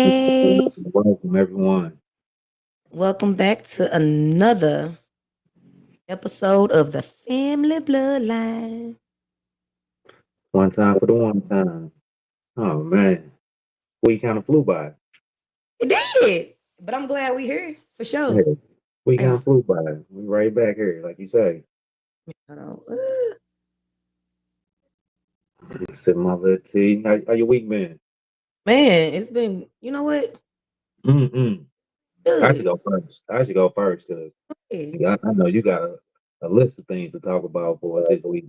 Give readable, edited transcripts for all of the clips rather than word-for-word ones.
Hey, Welcome, everyone. welcome back to another episode of the Family Bloodline. One time for the one time. Oh, man. We kind of flew by. It did, but I'm glad we here for sure. Hey, we I am. kind of flew by. We right back here, like you say. Hold on. Sip my little tea. How your week been? Man, it's been. You know what? Mm-mm. I should Good. go first. I should go first because Yeah. I know you got a list of things to talk about for us this week.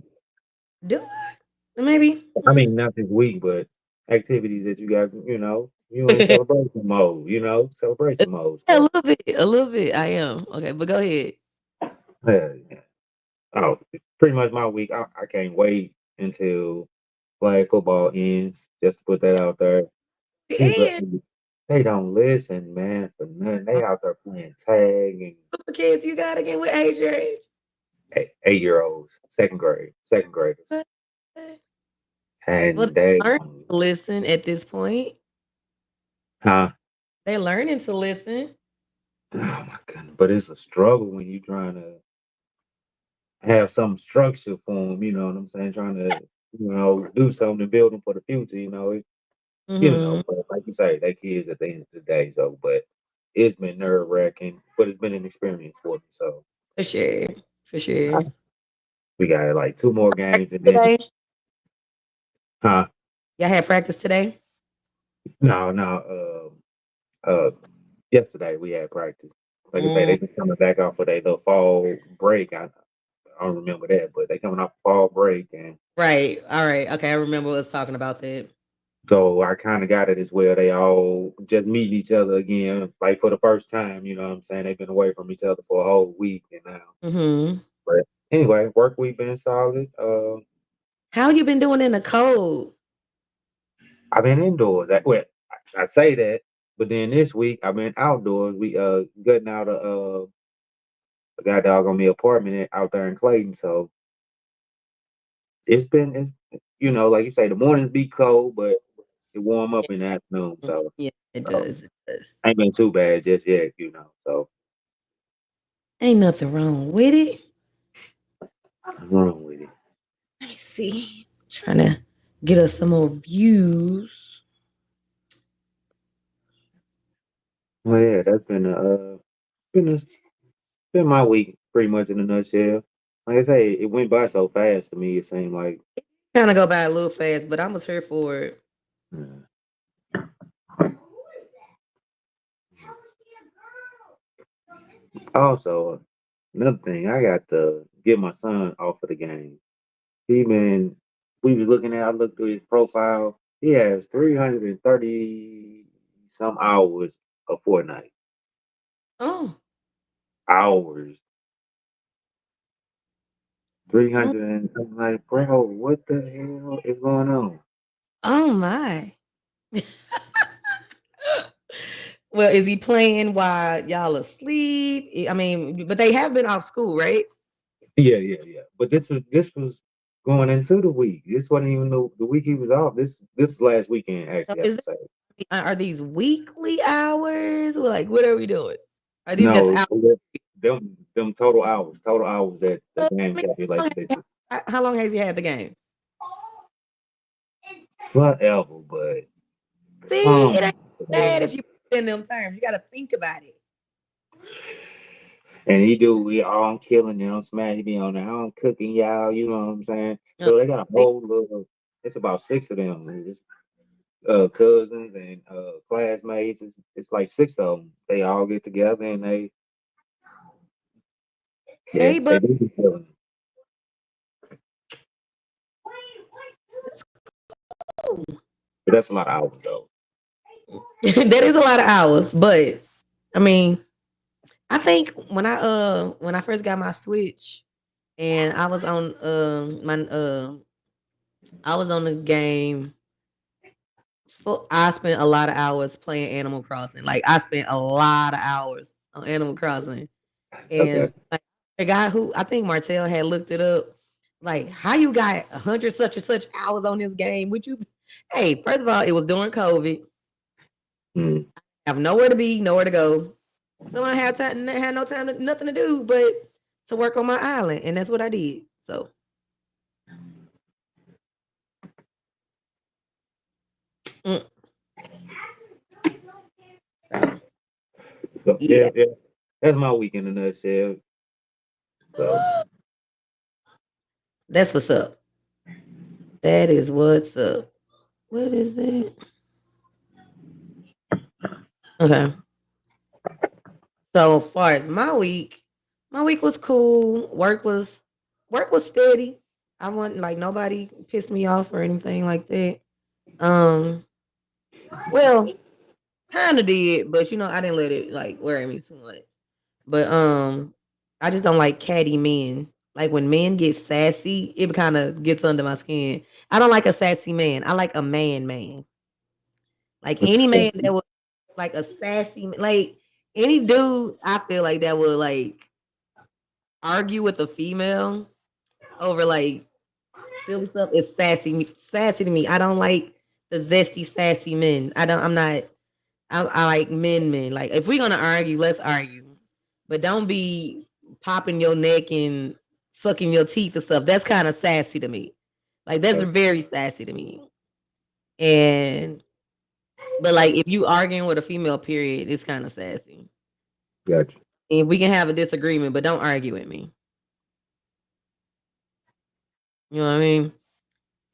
Do I? Maybe. I mean, not this week, but activities that you got, you in Yeah, celebration mode, celebration mode. a So, little bit. A little bit. I am okay, but go ahead. yeah. Oh, pretty much my week. I can't wait until flag football ends. Just to put that out there. These Yeah. little- they don't listen, man, for nothing. They out there playing tag and What kids you got again with age your age? 8-year-olds, second graders, What? Well, and they they, learn to listen at this point. huh? They're learning to listen. Oh my goodness! But it's a struggle when you trying to have some structure for them. You know what I'm saying? Trying to, do something to build them for the future. Hmm. But like you say, they kids at the end of the day. So, but it's been nerve wracking, but it's been an experience for me. So For sure. For sure. we got like two more games, and then Today? huh? Y'all had practice today? No. Yesterday we had practice. Like I say, Mm, they just coming back off of their little fall break. I don't remember that, but they coming off fall break, and right. All right. Okay. I remember us talking about that. so I kind of got it as well. They all just meeting each other again, like for the first time. You know what I'm saying? They've been away from each other for a whole week, and now. Hmm. But anyway, work week been solid. How you been doing in the cold? I've been indoors. I say that, but then this week I've been outdoors. We gutting out a guy dog on me apartment out there in Clayton. So it's like you say, the mornings be cold, but it warm up in the afternoon. So Yeah, it uh, does. It does. ain't been too bad just yet. So Ain't nothing wrong with it. I'm wrong with it. Let me see. Trying to get us some more views. Well, yeah, that's been a, been my week pretty much in a nutshell. Like I say, it went by so fast to me. It seemed like. Kind of go by a little fast, but I was here for it. uh, Also, another thing, I got to get my son off of the game. He been, we was looking at, I looked through his profile. He has 330 some hours of Fortnite. Oh, Hours. oh, 300 and I'm like, bro, what the hell is going on? oh my. Well, is he playing while y'all asleep? I mean, but they have been off school, right? Yeah. But this was going into the week. This wasn't even the week he was off. This was last weekend, So actually, I is should say. are these weekly hours? Like, what are we doing? Are these just No, hours? them total hours that the I game mean, how long calculated. has how long has he had the game? Whatever, but See, it um, ain't bad if you put it in them terms. You got to think about it. and we all killing, smash me on there. I'm cooking y'all, you know what I'm saying? Uh, So they got a see, whole little. It's about six of them. It's, cousins and classmates. It's like six of them. They all get together and hey, they but do be killing. that's cool. But that's a lot of hours though. That is a lot of hours, but I mean, I think when I first got my Switch and I was on the game. I spent a lot of hours playing Animal Crossing. Like I spent a lot of hours on Animal Crossing, Okay. and like the guy who I think Martell had looked it up, like how you got 100 such and such hours on this game? Would you? Hey, first of all, it was during COVID. Mm. Have nowhere to be, nowhere to go. So I had time, had no time, nothing to do but to work on my island, and that's what I did. So mm, so, So, yeah. yeah. That's my week in a nutshell. So That's what's up. That is what's up. What is that? Okay. So as far as my week was cool. Work was steady. I wasn't like nobody pissed me off or anything like that. Um, well, kind of did, but I didn't let it like worry me too much. But I just don't like catty men. Like when men get sassy, it kind of gets under my skin. I don't like a sassy man. I like a man. Like what's any man the that was like a sassy, like any dude, I feel like that would like argue with a female over like silly stuff is sassy to me. I don't like the zesty, sassy men. I'm not. I like men. Like if we're gonna argue, let's argue, but don't be popping your neck and sucking your teeth and stuff. That's kind of sassy to me. Like that's very sassy to me. And but like if you arguing with a female, period, it's kind of sassy. Gotcha. And we can have a disagreement, but don't argue with me. You know what I mean?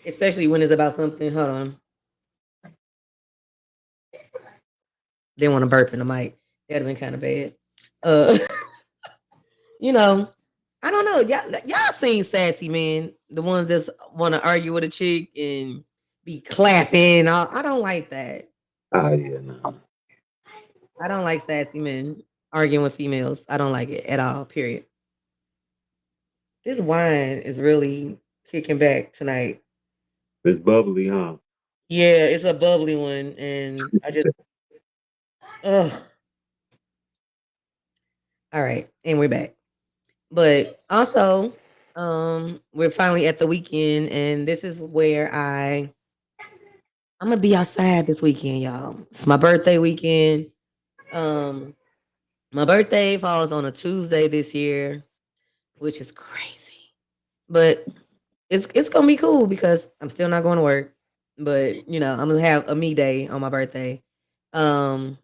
Especially when it's about something. Hold on. Didn't want to burp in the mic. That'd have been kind of bad. Uh, you know, I don't know. Y'all seen sassy men, the ones that want to argue with a chick and be clapping. I don't like that. Ah, yeah, no. I don't like sassy men arguing with females. I don't like it at all. Period. This wine is really kicking back tonight. It's bubbly, huh? Yeah, it's a bubbly one, and I just ugh. All right, and we're back. But also, we're finally at the weekend, and this is where I'm gonna be outside this weekend, y'all. It's my birthday weekend. Um, my birthday falls on a Tuesday this year, which is crazy. But it's gonna be cool because I'm still not going to work. But I'm gonna have a me day on my birthday. Um,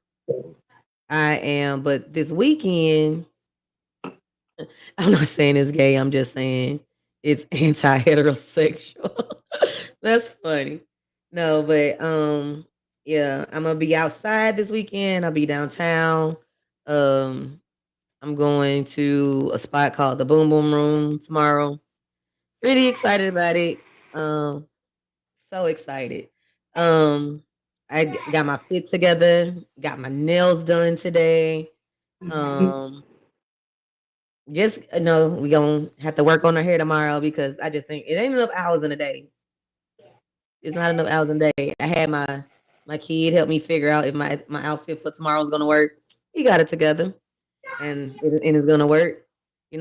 I am, but this weekend, I'm not saying it's gay. I'm just saying it's anti-heterosexual. That's funny. No, but yeah, I'm gonna be outside this weekend. I'll be downtown. Um, I'm going to a spot called the Boom Boom Room tomorrow. Pretty excited about it. So excited. Um, got my fit together. Got my nails done today. Um, just we gonna have to work on her hair tomorrow because I just think it ain't enough hours in a day. It's not enough hours in a day. I had my kid help me figure out if my outfit for tomorrow is gonna work. He got it together, and it's gonna work.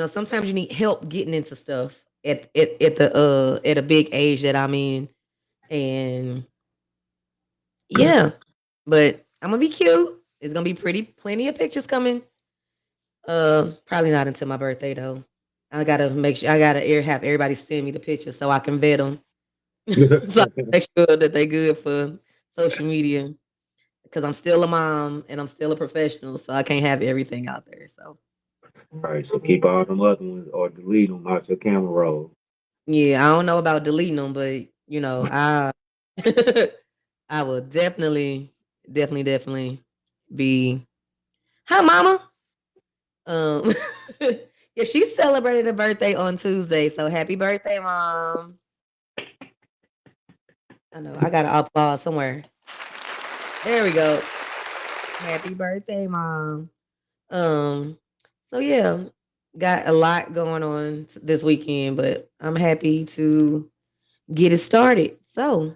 Sometimes you need help getting into stuff at a big age that I'm in, and yeah. But I'm gonna be cute. It's gonna be pretty. Plenty of pictures coming. Probably not until my birthday though. I gotta make sure. I gotta have everybody send me the pictures so I can vet them. So I can make sure that they good for social media. Because I'm still a mom and I'm still a professional, so I can't have everything out there. So All right, so keep all them other ones or delete them out your camera roll. yeah, I don't know about deleting them, but I I will definitely be. Hi, mama. Um, yeah, she celebrated her birthday on Tuesday, so happy birthday, mom. I know I got to applause somewhere. There we go. Happy birthday, mom. Um, so yeah, got a lot going on this weekend, but I'm happy to get it started. So,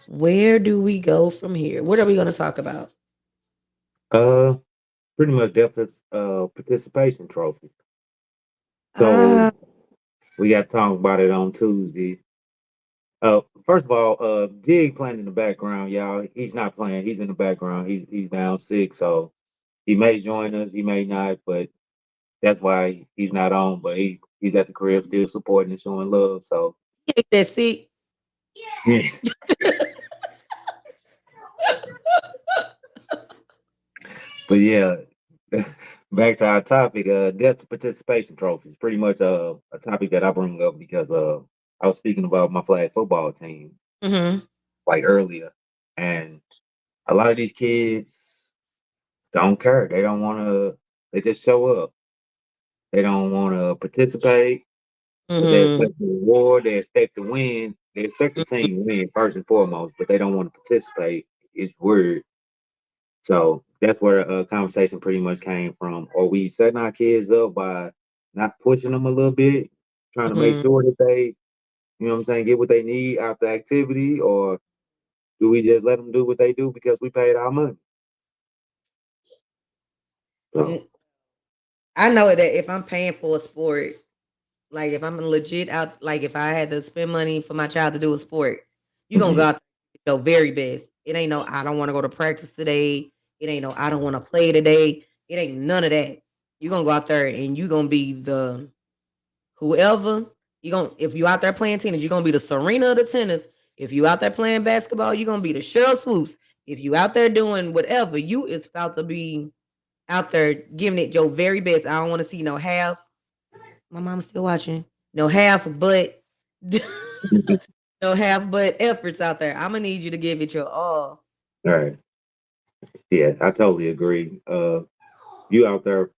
where do we go from here? What are we going to talk about? Uh, Pretty much deficit participation trophy. Uh, So we got to talk about it on Tuesday. first of all, Jig playing in the background, y'all. He's not playing. He's in the background. He's down sick, so he may join us. He may not, but that's why he's not on. But he's at the crib still supporting and showing love. So Ain't that sick? yeah. But yeah, back to our topic, depth participation trophies. Pretty much a topic that I bring up because I was speaking about my flag football team Mm-hmm. like earlier, and a lot of these kids don't care. They don't want to. They just show up. They don't want to participate, but they Mm-hmm. expect the reward. They expect to win. They expect the team to win first and foremost, but they don't want to participate. It's weird. So that's where the conversation pretty much came from. Are we setting our kids up by not pushing them a little bit, trying to make Mm-hmm. sure that they, you know what I'm saying, get what they need after activity, or do we just let them do what they do because we paid our money? So, I know that if I'm paying for a sport, like if I'm legit out, like if I had to spend money for my child to do a sport, you gonna go mhm, out there your very best. It ain't no I don't want to go to practice today. It ain't no I don't want to play today. It ain't none of that. You gonna go out there and you gonna be the whoever you gonna if you out there playing tennis, you're gonna be the Serena of the tennis. If you out there playing basketball, you're gonna be the Cheryl Swoops. If you out there doing whatever, you is about to be out there giving it your very best. I don't want to see no half. My mom's still watching. No half but mhm. no half but efforts out there. I'm gonna need you to give it your all. All right. Yeah, I totally agree. You out there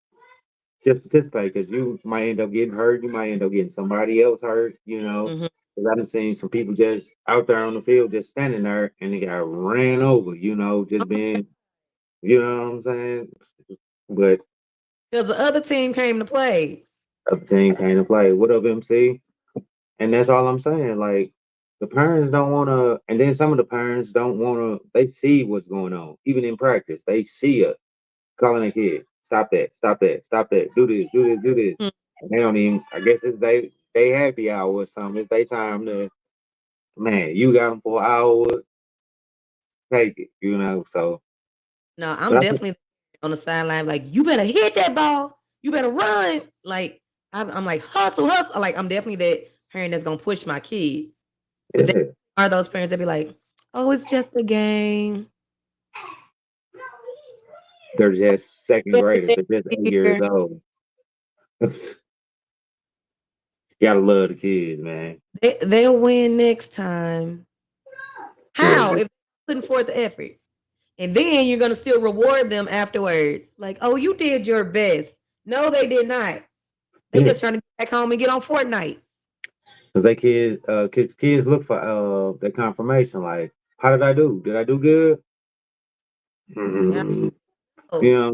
just participate because you might end up getting hurt. You might end up getting somebody else hurt, you know. Mhm. Because I've been seeing some people just out there on the field, just standing there and they got ran over, you know, just being, you know what I'm saying? But Because the other team came to play. other team came to play. What up, MC? And that's all I'm saying. Like, the parents don't want to, and then some of the parents don't want to, they see what's going on, even in practice. They see it calling a kid, stop that, stop that, stop that, do this, do this, do this. Mm. And they don't even, I guess it's they happy hour or something. It's their time to, man, you got them for an hour, take it, you know. So, No, but I'm I think, definitely on the sideline. Like you better hit that ball. You better run. Like I'm like hustle, hustle. Like I'm definitely that parent that's gonna push my kid. But there yeah, are those parents that be like, "Oh, it's just a game." they're just second graders. They're just 8 years old. Gotta love the kids, man. They'll win next time. Yeah, How? If putting forth the effort. And then you're gonna still reward them afterwards. Like, oh, you did your best. No, they did not. They yeah. just trying to get back home and get on Fortnite. Because they kids look for their confirmation. Like, how did I do? Did I do good? Yeah. Mhm. Oh, You know,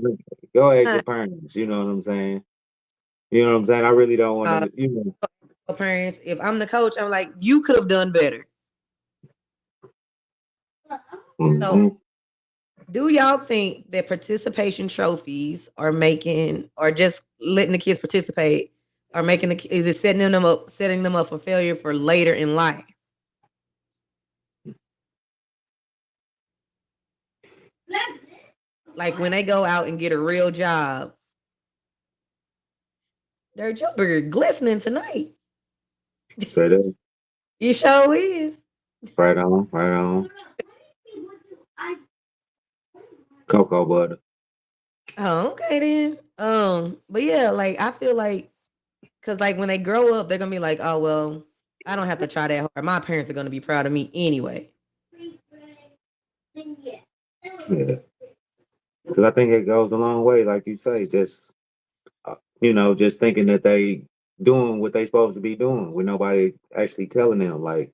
go ask uh, your parents. You know what I'm saying? You know what I'm saying? I really don't want to. You know, parents, if I'm the coach, I'm like, you could have done better. So, mhm. do y'all think that participation trophies are making, or just letting the kids participate, are making is it setting them up for failure for later in life? Like when they go out and get a real job, their job are glistening tonight. Straight up, You sure is. right on, right on. Cocoa butter. Oh, okay then. But yeah, like I feel like because like when they grow up, they're gonna be like, oh well, I don't have to try that hard. My parents are gonna be proud of me anyway. Yeah, because I think it goes a long way, like you say. Just just thinking that they doing what they supposed to be doing with nobody actually telling them like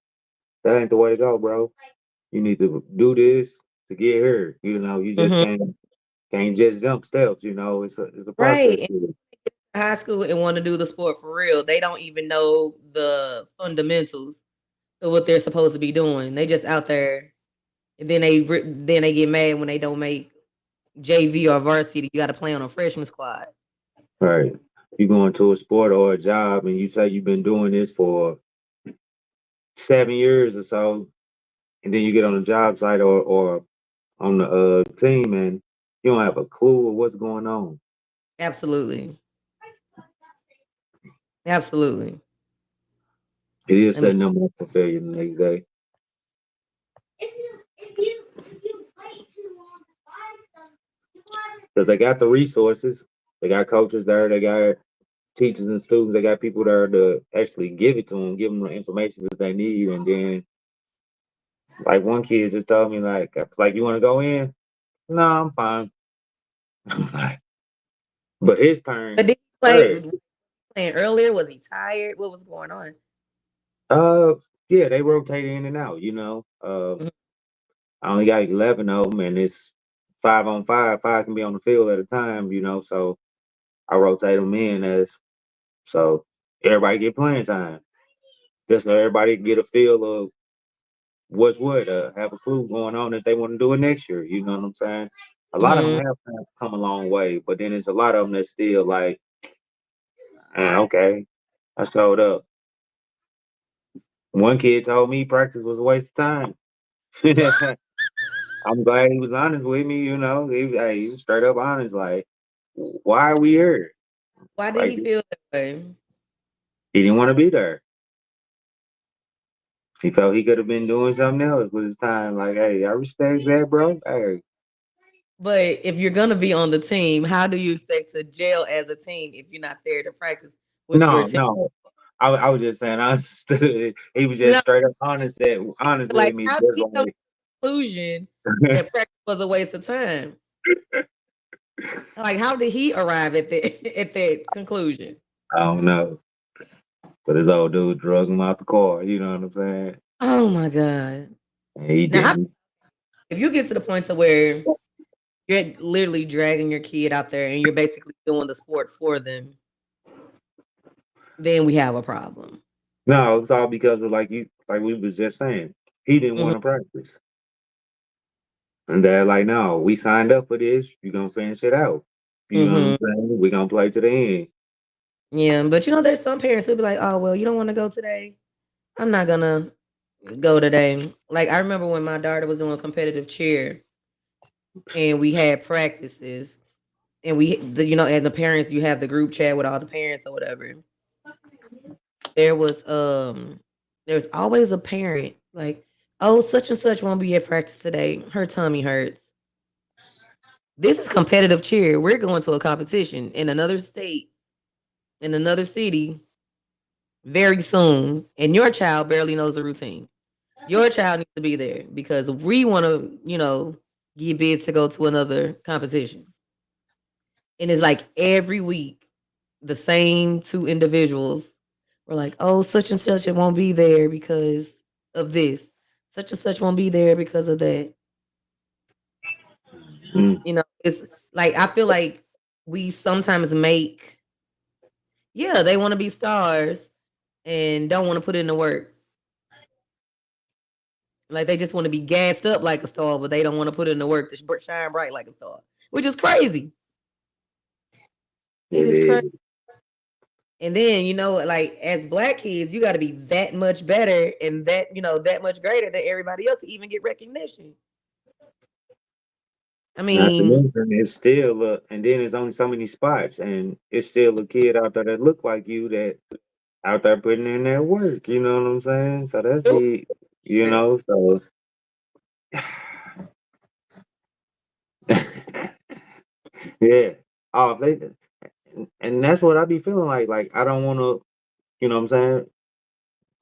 that ain't the way to go, bro. You need to do this to get here. You just Mhm. can't just jump steps. It's a process. Right. High school and want to do the sport for real. They don't even know the fundamentals of what they're supposed to be doing. They just out there, and then they get mad when they don't make JV or varsity. You got to play on a freshman squad. Right. You go into a sport or a job and you say you've been doing this for 7 years or so, and then you get on the job site or on the team, and you don't have a clue of what's going on. Absolutely. Absolutely. It is And it's, setting them up for failure the next day. Because they got the resources, they got coaches there, they got teachers and students, they got people there to actually give it to them, give them the information that they need, and then like one kid just told me like you want to go in? No, I'm fine. But his but parents did he play heard. was he playing earlier? Was he tired? What was going on? Uh, yeah, they rotate in and out. Mhm. I only got 11 of them, and it's 5-on-5. Five can be on the field at a time. So I rotate them in as so everybody get playing time. Just so everybody get a feel of what's what, have a clue going on if they want to do it next year. You know what I'm saying? A lot of them Mhm. have come a long way, but then there's a lot of them that's still like, okay, I showed up. One kid told me practice was a waste of time. I'm glad he was honest with me. He was straight up honest. Like, why are we here? Why did Like, he feel that way? he didn't want to be there. He felt he could have been doing something else with his time. Like, hey, I respect that, bro. Hey, But if you're gonna be on the team, how do you expect to gel as a team if you're not there to practice with your no, team? no. I was just saying I understood it. He was just No, straight up honest with like me, how did just he come to like the conclusion that practice was a waste of time? Like how did he arrive at that at that conclusion? I don't know. But his old dude drug him out the car, you know what I'm saying? Oh my God. And he Now didn't. if you get to the point to where you're literally dragging your kid out there and you're basically doing the sport for them, then we have a problem. No, it's all because of like we was just saying. He didn't Mhm. want to practice. And they're like, no, we signed up for this. You're gonna finish it out. You know what I'm Mhm. saying? We're gonna play to the end. Yeah, but there's some parents who'll be like, "Oh, well, you don't want to go today. I'm not gonna go today." Like I remember when my daughter was doing competitive cheer and we had practices and as the parents, you have the group chat with all the parents or whatever. There was there's always a parent like, "Oh, such and such won't be at practice today. Her tummy hurts." This is competitive cheer. We're going to a competition in another state, in another city very soon, and your child barely knows the routine. Your child needs to be there because we want to, get bids to go to another competition. And it's like every week, the same two individuals were like, "Oh, such and such it won't be there because of this. Such and such won't be there because of that." Mm. It's like I feel like we sometimes make, yeah, they want to be stars and don't want to put in the work. Like they just want to be gassed up like a star, but they don't want to put in the work to shine bright like a star, which is crazy. It It is crazy. is. And then like as black kids, you got to be that much better and that much greater than everybody else to even get recognition. I Not to mean, mention, it's still and then there's only so many spots, and it's still a kid out there that look like you that out there putting in that work. You know what I'm saying? So that's the, so yeah. Oh, if they, and that's what I be feeling like. Like I don't want to, you know what I'm saying?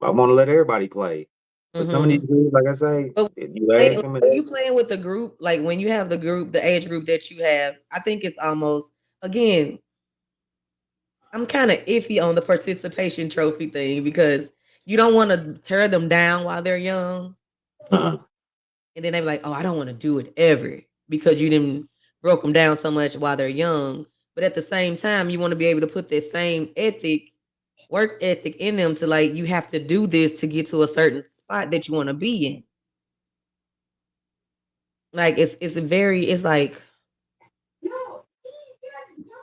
I want to let everybody play. But some of these hmm dudes, like I say, but you ask them, when you playing with the group, like when you have the group, the age group that you have, I think it's almost again. I'm kind of iffy on the participation trophy thing because you don't want to tear them down while they're young. uh-uh. And then they be like, "Oh, I don't want to do it ever," because you didn't broke them down so much while they're young. But at the same time, you want to be able to put that same work ethic in them to like you have to do this to get to a certain spot that you want to be in. Like it's like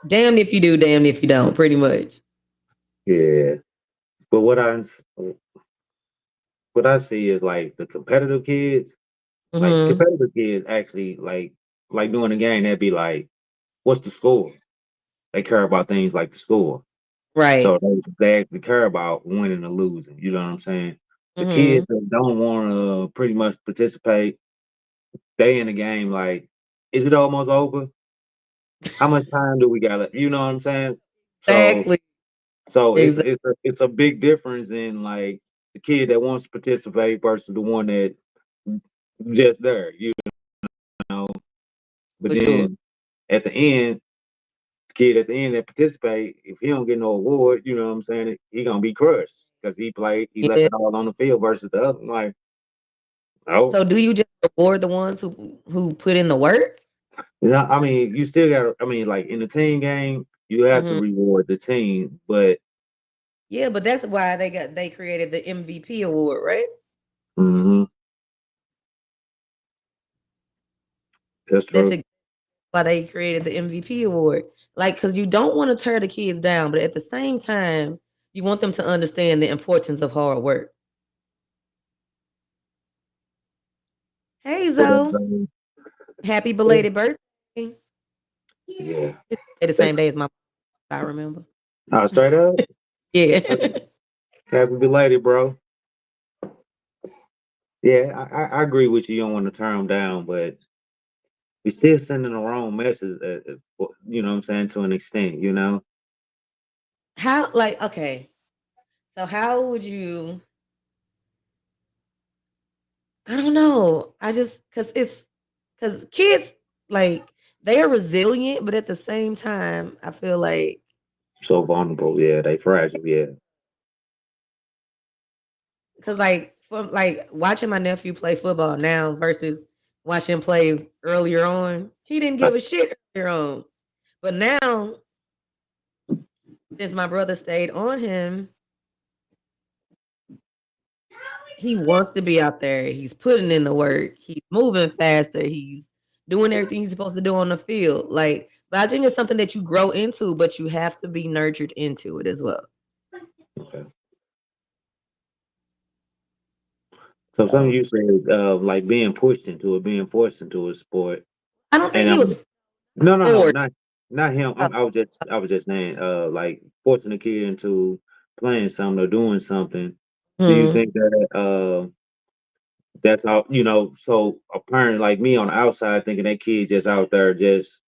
damn if you do, damn if you don't, pretty much. Yeah. But what I see is like the competitive kids, like Mm-hmm. competitive kids actually like doing a game, they'd be like, what's the score? They care about things like the score. So Right. they actually care about winning or losing. You know what I'm saying? The Mm-hmm. kids that don't want to pretty much participate, they in the game like, is it almost over? How much time do we got left? You know what I'm saying? So Exactly. so it's Exactly. it's a, it's a big difference in like the kid that wants to participate versus the one that just there, you know. But For sure. then at the end, the kid at the end that participate, if he don't get no award, you know what I'm saying, he gonna be crushed because he left Yeah. it all on the field versus the other. Like, oh, So do you just reward the ones who put in the work? you know, I mean, you still got to. I mean, like in the team game, you have to Mm-hmm. reward the team, but Yeah, but that's why they created the MVP award, right? mhm, that's That's true. why they created the MVP award. Like, because you don't want to tear the kids down, but at the same time, you want them to understand the importance of hard work. Hey, But Zoe, happy belated birthday. yeah, It's the same day as my, I remember. straight up, Yeah. happy belated, bro. Yeah, I agree with you. You don't want to turn them down, but you're still sending the wrong message. You know what I'm saying, to an extent. You know, How, like, okay. So, how would you, I don't know. I just, because kids, like, they are resilient, but at the same time, I feel like, so vulnerable. Yeah, they fragile. Yeah, because like from like watching my nephew play football now versus watching him play earlier on, he didn't give a shit earlier on. But now, since my brother stayed on him, he wants to be out there. He's putting in the work. He's moving faster. He's doing everything he's supposed to do on the field. Like, but I think it's something that you grow into, but you have to be nurtured into it as well. okay. So something So you said, like being pushed into it, being forced into a sport, I don't think and he was no, forced. not him. I was just saying, like forcing a kid into playing something or doing something. Do you Mhm. think that that's how So a parent like me on the outside thinking that kid just out there just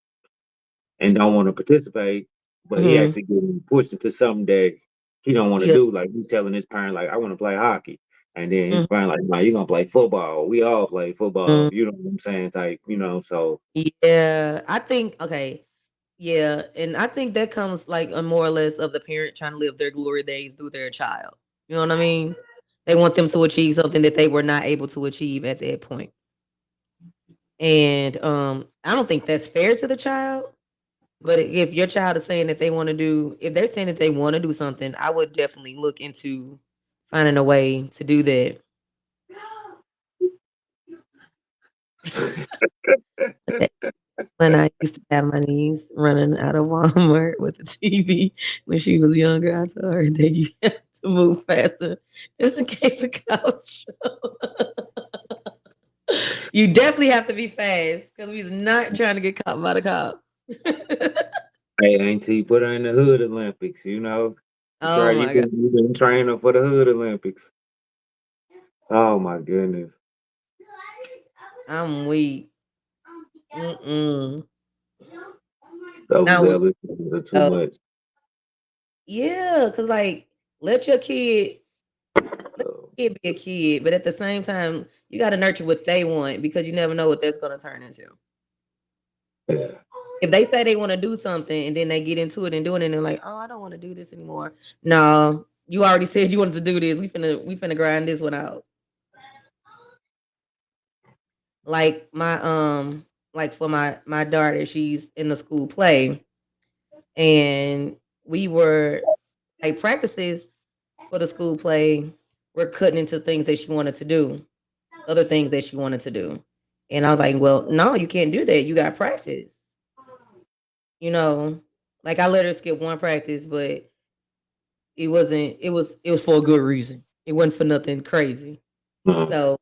and don't want to participate, but he Mhm. actually getting pushed into something that he don't want to Yeah. do. Like he's telling his parent, like, I want to play hockey. And then his Mhm. parent like, no, you're gonna play football. We all play Mhm. football. You know what I'm saying? Type, so Yeah, I think okay. Yeah, and I think that comes like a more or less of the parent trying to live their glory days through their child. You know what I mean? They want them to achieve something that they were not able to achieve at that point. And I don't think that's fair to the child. But if your child is saying that they want to do, if they're saying that they want to do something, I would definitely look into finding a way to do that. When I used to have my niece running out of Walmart with the TV when she was younger, I told her that you have to move faster just in case the cops show. You definitely have to be fast because we was not trying to get caught by the cops. hey, Auntie, put her in the Hood Olympics. You try. Oh You my god, been you been training for the Hood Olympics. Oh my goodness, I'm weak. Mm-mm. those Not weak. zealous are too much. Yeah, cause like let your kid So, be a kid, but at the same time, you got to nurture what they want because you never know what that's going to turn into. yeah. If they say they want to do something and then they get into it and doing it, and they're like, "Oh, I don't want to do this anymore." No, you already said you wanted to do this. We finna grind this one out. Like like for my daughter, she's in the school play, and we were like practices for the school play. We're cutting into things that she wanted to do, other things that she wanted to do. And I was like, well, no, you can't do that. You got practice. You know, like I let her skip one practice, but it was for a good reason. It wasn't for nothing crazy. Uh, So,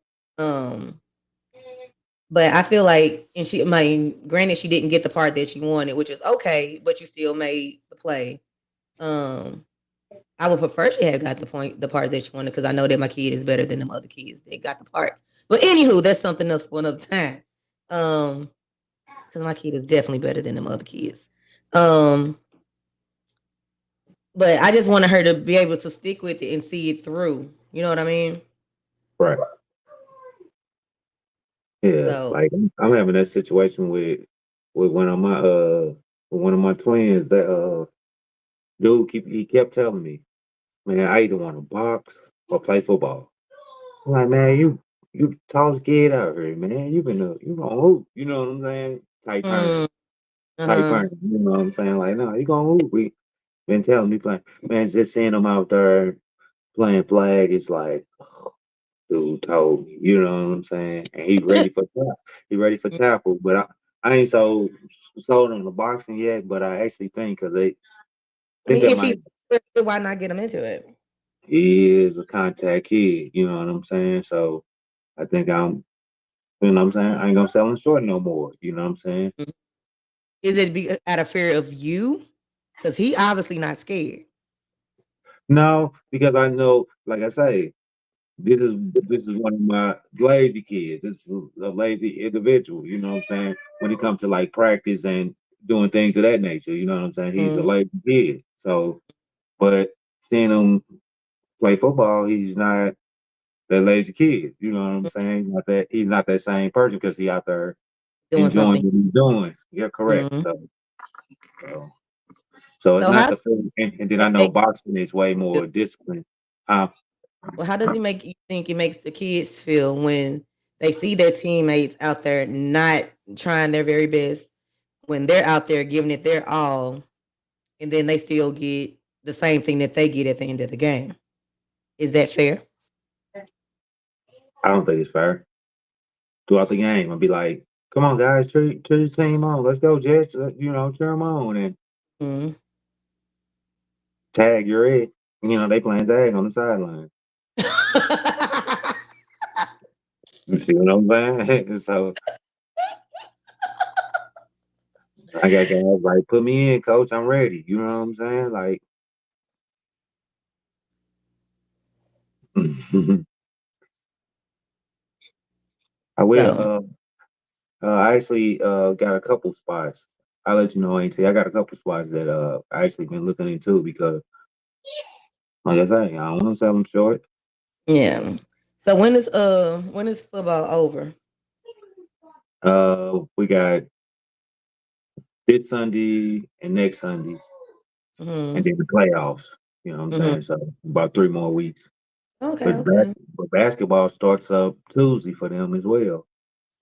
but I feel like, and granted, she didn't get the part that she wanted, which is okay, but you still made the play. I would prefer she had got the part that she wanted, because I know that my kid is better than them other kids that got the parts. But anywho, that's something else for another time. Because my kid is definitely better than them other kids. But I just wanted her to be able to stick with it and see it through. You know what I mean? right. Yeah, So, like I'm having that situation with one of my twins that dude he kept telling me, man, I either want to box or play football. I'm like, man, you tallest kid out here, man. You gonna hoop, you know what I'm saying? mm, Tight uh-huh. parent, you know what I'm saying? Like, no, you gonna hoop. We been telling me playing, man, just seeing him out there playing flag is like, dude told me, you know what I'm saying? And he ready for tackle, but I ain't so sold on the boxing yet, but I actually think because they I think mean, that if he's might why not get him into it? he is a contact kid, you know what I'm saying? So I think you know what I'm saying? I ain't gonna sell him short no more, you know what I'm saying? Mhm. Is it out of fear of you? Because he obviously not scared. No, because I know, like I say, this is one of my lazy kids. This is a lazy individual, you know what I'm saying? When it comes to like practice and doing things of that nature, you know what I'm saying? He's a Mhm. lazy kid. So, but seeing him play football, he's not that lazy kid. You know what I'm saying? He's not that same person because he out there Doing enjoying something. what he's doing. You're correct. Mhm. So, so it's So not how the feeling. And then I does know it boxing is way make more disciplined. Uh, how does it make you think it makes the kids feel when they see their teammates out there not trying their very best, when they're out there giving it their all, and then they still get the same thing that they get at the end of the game? Is that fair? I don't think it's fair. Throughout the game, I'll be like, "Come on, guys, cheer your team on. Let's go, Jets. You know, cheer them on." And Mhm. tag, you're it. You know, they playing tag on the sideline. You see what I'm saying? So I got guys like, "Put me in, coach. I'm ready." You know what I'm saying? Like, I will. So, I actually got a couple spots. I'll let you know, AT. I got a couple spots that I actually been looking into because, like I say, I don't want to sell them short. yeah. So when is football over? We got this Sunday and next Sunday, and Mhm. then the playoffs. You know what I'm Mhm. saying? So about 3 more weeks. Okay, But okay. basketball starts up Tuesday for them as well.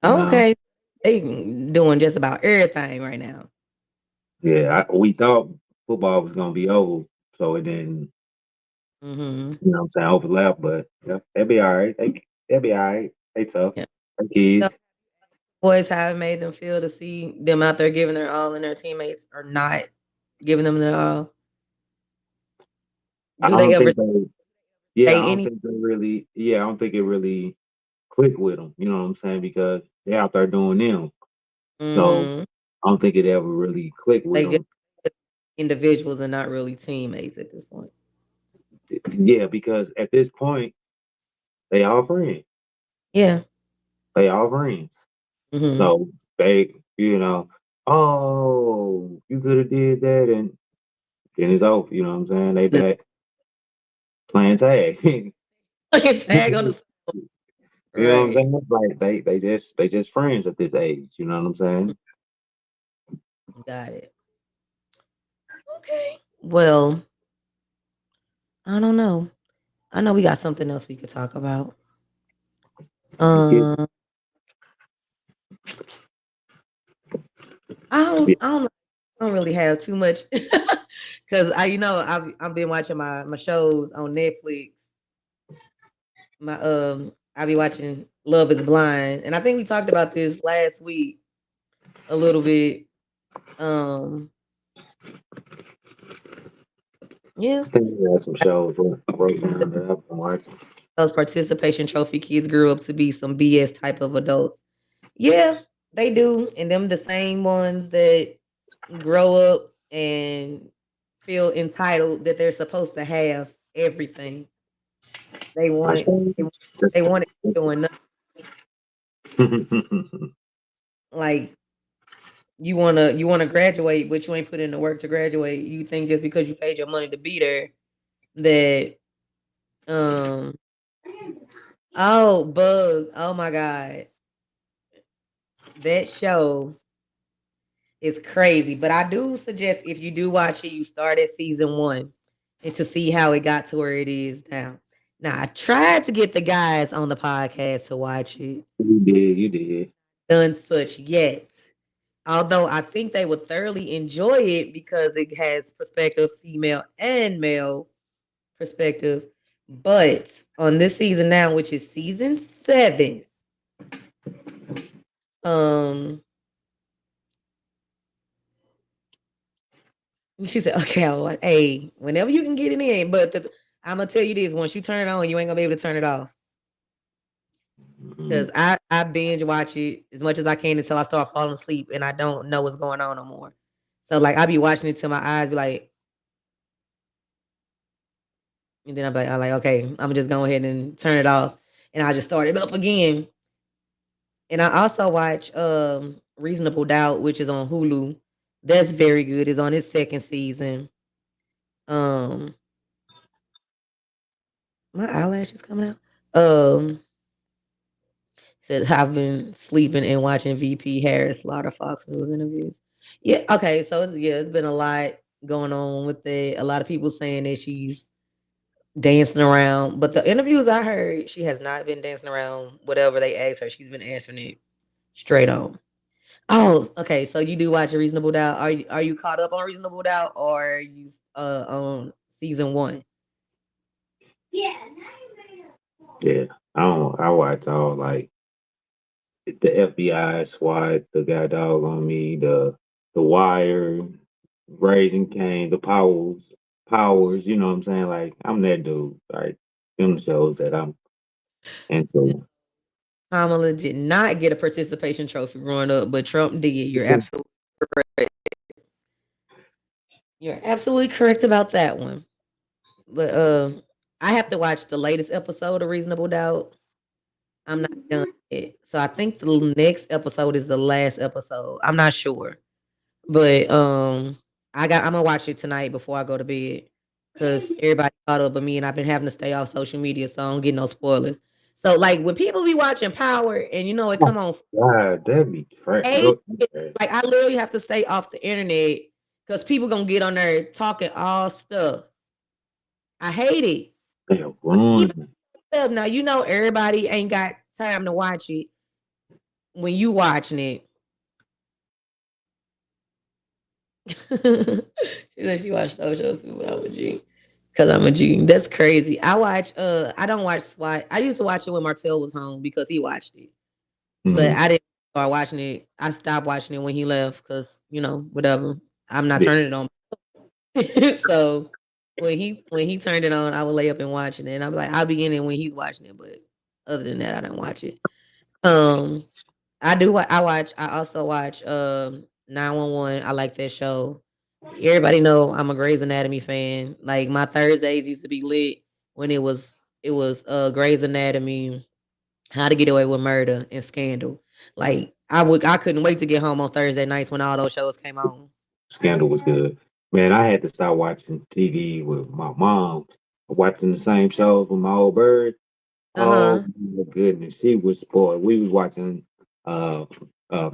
You know? Okay. They doing just about everything right now. Yeah, we thought football was gonna be over, so it didn't. Mhm. You know what I'm saying? Overlap, but yeah, they'll be all right. They'll be all right. They tough. Yeah. They So, kids. boys, how it made them feel to see them out there giving their all and their teammates are not giving them their all? I Do they don't ever think they. Yeah, I say don't any? think they really. Yeah, I don't think it really click with them. You know what I'm saying? Because they out there doing them. So Mhm. I don't think it ever really clicked with They just them. individuals and not really teammates at this point. Yeah, because at this point they all friends. Yeah. They all friends. Mhm. So they, oh, you could have did that, and then it's over. You know what I'm saying? They back playing tag. Tag on the You know what I'm right. saying? Like they just friends at this age. You know what I'm saying? Got it. Okay. Well, I don't know. I know we got something else we could talk about. Let's get Um, I don't really have too much because I've been watching my shows on Netflix. I be watching Love Is Blind, and I think we talked about this last week a little bit. Um, yeah, I think we have some shows broken down that I've been watching. those participation trophy kids grew up to be some BS type of adults. Yeah, they do. And them the same ones that grow up and feel entitled that they're supposed to have everything. They want it. They want it doing nothing. Like you wanna graduate, but you ain't put in the work to graduate. You think just because you paid your money to be there that oh Bug. Oh my God. That show is crazy. But I do suggest if you do watch it, you start at season 1 and to see how it got to where it is now. Now I tried to get the guys on the podcast to watch it. You did. Done such yet. Although I think they would thoroughly enjoy it because it has perspective, female and male perspective. But on this season now, which is season 7, she said, "Okay, hey, whenever you can get it in, but I'm gonna tell you this: once you turn it on, you ain't gonna be able to turn it off." Because I binge watch it as much as I can until I start falling asleep and I don't know what's going on no more. So like I be watching it till my eyes be like, and then I'm like, okay, I'm just go ahead and turn it off, and I just start it up again. And I also watch Reasonable Doubt, which is on Hulu. That's very good. It's on its 2nd season. My eyelashes coming out. Says I've been sleeping and watching VP Harris slaughter Fox News interviews. Yeah, okay, so it's been a lot going on with it. A lot of people saying that she's dancing around, but the interviews I heard, she has not been dancing around. Whatever they asked her, she's been answering it straight on. Oh, okay. So you do watch a Reasonable Doubt. Are you caught up on Reasonable Doubt, or are you on season 1? Yeah, I watch all like the FBI, SWAT, the guy dog on me, the Wire, Raising Cane, the Powers. You know what I'm saying? Like I'm that dude. Like them shows that I'm into. Kamala did not get a participation trophy growing up, but Trump did. You're absolutely correct. You're absolutely correct about that one. But I have to watch the latest episode of Reasonable Doubt. I'm not done yet. So I think the next episode is the last episode. I'm not sure. But I'm gonna watch it tonight before I go to bed. Cause everybody caught up with me and I've been having to stay off social media, so I don't get no spoilers. So like when people be watching Power and it come on God, that'd be trash. like I literally have to stay off the internet because people gonna get on there talking all stuff. I hate it. They'll ruin it. Now everybody ain't got time to watch it when you watching it. She said she watched those shows too, but I'm a G. Cause I'm a G. That's crazy. I don't watch SWAT. I used to watch it when Martell was home because he watched it. But I didn't start watching it. I stopped watching it when he left because, whatever. I'm not turning it on. So when he turned it on, I would lay up and watch it. And I'm like, I'll be in it when he's watching it. But other than that, I don't watch it. I also watch 911. I like that show. Everybody know I'm a Grey's Anatomy fan. Like my Thursdays used to be lit when it was Grey's Anatomy, How to Get Away with Murder, and Scandal. Like I couldn't wait to get home on Thursday nights when all those shows came on. Scandal was good. Man, I had to start watching TV with my mom, watching the same shows with my old bird. Oh my goodness, she was spoiled. We was watching the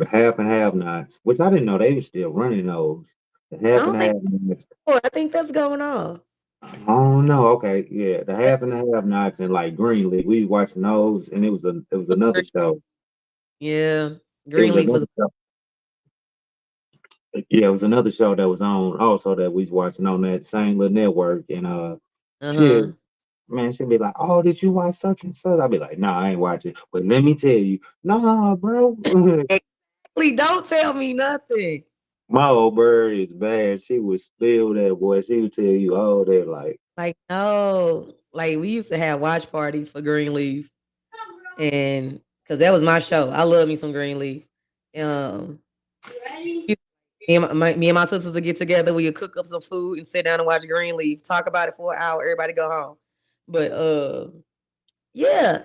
Half and Have Nots, which I didn't know they were still running those. The Half and Have Nots. I think that's going on. Oh no, okay, yeah, the Half and Have Nots and like Greenleaf. We was watching those, and it was another show. Yeah, Greenleaf was. Yeah, it was another show that was on also that we was watching on that same little network, and she'd be like, "Oh, did you watch such and such?" I'd be like, "No, I ain't watching." But let me tell you, nah, bro. Please don't tell me nothing. My old bird is bad. She would spill that boy. She would tell you all that, like no. Like we used to have watch parties for Greenleaf, and because that was my show. I love me some Greenleaf. Um, me and my sisters would get together. We would cook up some food and sit down and watch Greenleaf. Talk about it for an hour. Everybody go home. But yeah,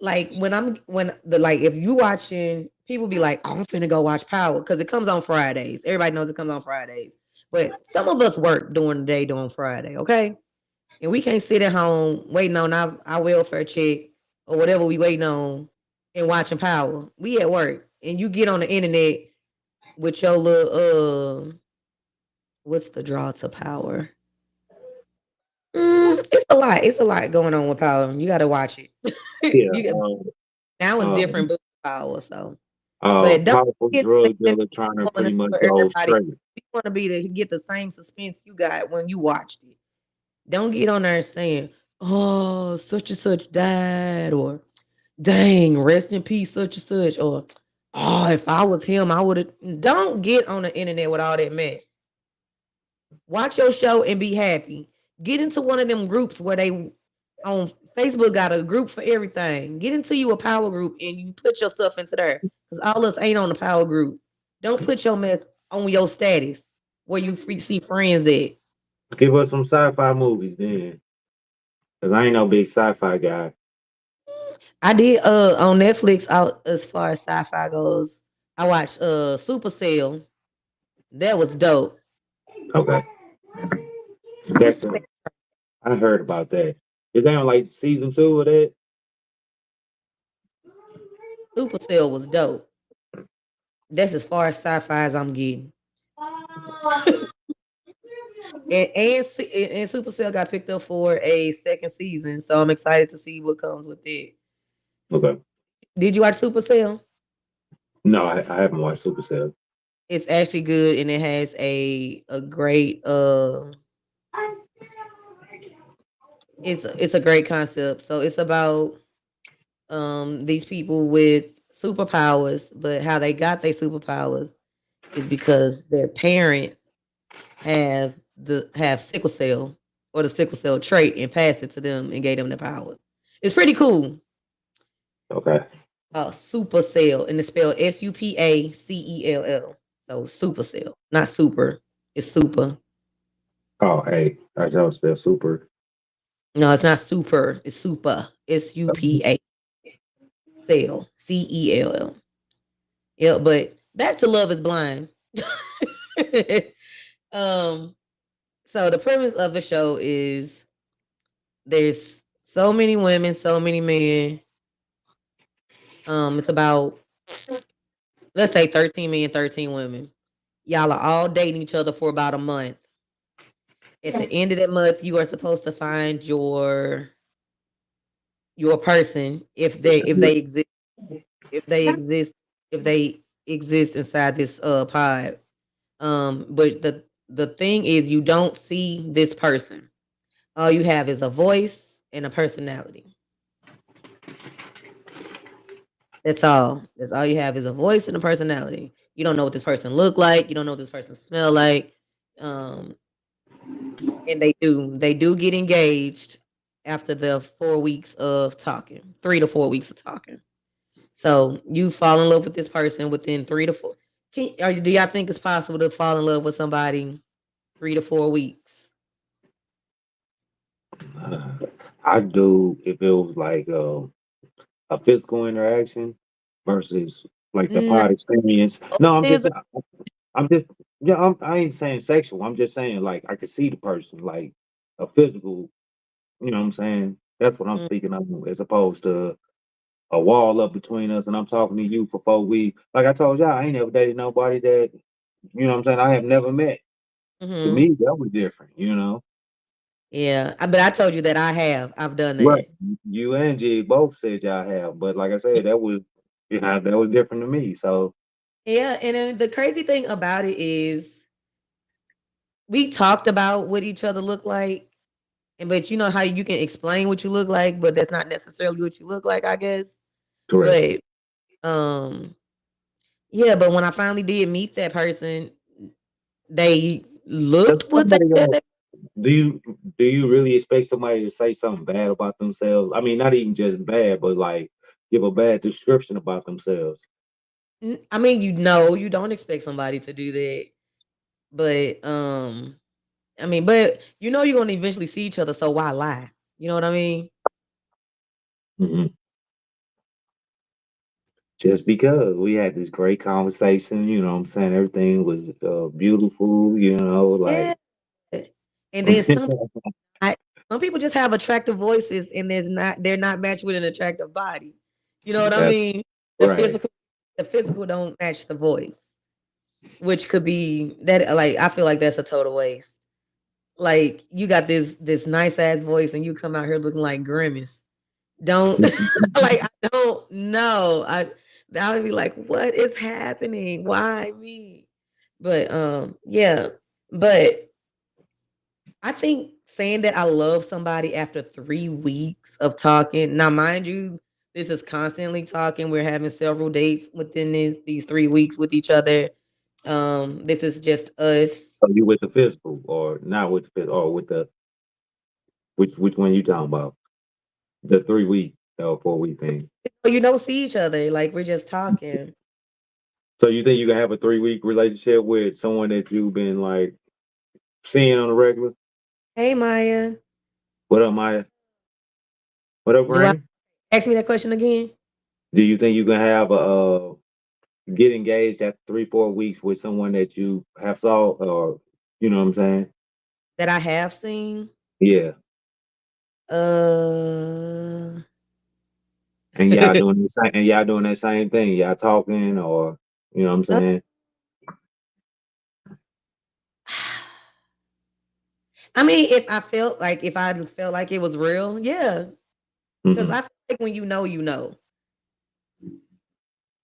like if you watching, people be like, "Oh, I'm finna go watch Power" because it comes on Fridays. Everybody knows it comes on Fridays. But some of us work during the day during Friday, okay? And we can't sit at home waiting on our welfare check or whatever we waiting on and watching Power. We at work, and you get on the internet with your little what's the draw to Power? It's a lot. It's a lot going on with Power. You got to watch it. Yeah. you got, now it's different, but Power. So, but don't Powerful get drug dealer trying to pretty much for go everybody. straight. You want to be to get the same suspense you got when you watched it. Don't get on there saying, "Oh, such and such died," or "Dang, rest in peace, such and such," or "Oh, if I was him, I would have." Don't get on the internet with all that mess. Watch your show and be happy. Get into one of them groups where they on Facebook got a group for everything. Get into you a power group and you put yourself into there. Because all us ain't on the power group. Don't put your mess on your status where you see friends at. Give us some sci-fi movies then. Cause I ain't no big sci-fi guy. I did on Netflix out as far as sci-fi goes. I watched Supercell. That was dope. Okay. It's That's I heard about that. Is that on like season 2 of that? Supercell was dope. That's as far as sci-fi as I'm getting. And Supercell got picked up for a second season, so I'm excited to see what comes with it. Okay. Did you watch Supercell? No, I haven't watched Supercell. It's actually good, and it has a great it's a great concept. So it's about these people with superpowers, but how they got their superpowers is because their parents have sickle cell or the sickle cell trait and passed it to them and gave them the powers. It's pretty cool. Okay. Supercell, and it's spelled Supacell. So Supercell, not super. It's super. Oh, hey, I just spell super. No, it's not super. It's super. Supa cell. Cell. Yeah, but back to Love Is Blind. um, so the premise of the show is there's so many women, so many men. It's about, let's say, 13 men, 13 women. Y'all are all dating each other for about a month. At the end of that month, you are supposed to find your person if they exist if they exist inside this pod. But the thing is, you don't see this person. All you have is a voice and a personality. That's all. That's all you have is a voice and a personality. You don't know what this person look like. You don't know what this person smell like. And they do get engaged after the 4 weeks of talking, 3 to 4 weeks of talking. So you fall in love with this person within 3 to 4. Do y'all think it's possible to fall in love with somebody 3 to 4 weeks? I do if it was like a physical interaction versus like the No, pod experience. No, physical. I'm just, yeah, I ain't saying sexual. I'm just saying like I could see the person, like a physical. You know what I'm saying? That's what I'm speaking of, as opposed to a wall up between us, and I'm talking to you for 4 weeks. Like I told y'all, I ain't never dated nobody that, you know what I'm saying, I have never met. To Mm-hmm. me, that was different, you know. Yeah, but I told you that I've done Right. that. You and Jig both said y'all have, but like I said, that was, you know, that was different to me. So Yeah, and then the crazy thing about it is we talked about what each other look like, but you know how you can explain what you look like, but that's not necessarily what you look like, I guess. correct. But yeah, but when I finally did meet that person, they Cause looked what they somebody said gonna they do you really expect somebody to say something bad about themselves? I mean, not even just bad, but like give a bad description about themselves. I mean, you don't expect somebody to do that, but I mean, but you're gonna eventually see each other, so why lie? You know what I mean? Mhm. Just because we had this great conversation, you know what I'm saying? Everything was beautiful, you know, Yeah. like And then I some people just have attractive voices, and they're not matched with an attractive body. You know what I that's mean? The right. physical, the physical don't match the voice, which could be that. Like I feel like that's a total waste. Like you got this nice ass voice, and you come out here looking like Grimace. Don't like I don't know. I would be like, what is happening? Why me? But yeah. But I think saying that I love somebody after 3 weeks of talking. Now, mind you, this is constantly talking. We're having several dates within these 3 weeks with each other. This is just us. So you with the physical or not with the physical or with the which one you talking about? The 3 week or 4 week thing. You don't see each other. Like we're just talking. So you think you can have a 3 week relationship with someone that you've been like seeing on a regular? Hey Maya. What up, Maya? What up, Do I Granny? ask me that question again? Do you think you can have a get engaged after 3, 4 weeks with someone that you have saw or you know what I'm saying? That I have seen? Yeah. Uh And y'all doing the same and y'all doing that same thing. Y'all talking or you know what I'm uh, saying? I mean, if I felt like it was real, yeah. Because Hmm. I feel like when you know.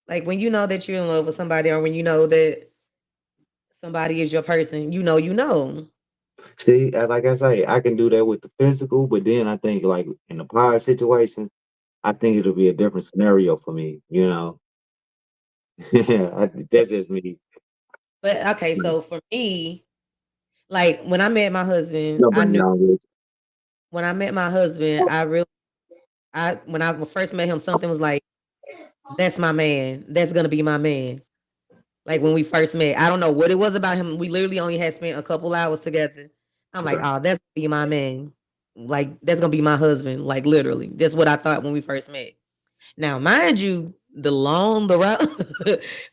Like when you know that you're in love with somebody, or when you know that somebody is your person, you know. See, like I say, I can do that with the physical, but then I think like in the prior situation, I think it'll be a different scenario for me, you know. That's just me. But okay, Mm. so for me, like when I met my husband, No, I bring it knew on with when I met my husband, I when I first met him, something was like, that's my man. That's gonna be my man. Like when we first met, I don't know what it was about him. We literally only had spent a couple hours together. I'm like, okay. oh, that's gonna be my man. Like that's gonna be my husband. Like literally, that's what I thought when we first met. Now, mind you, the road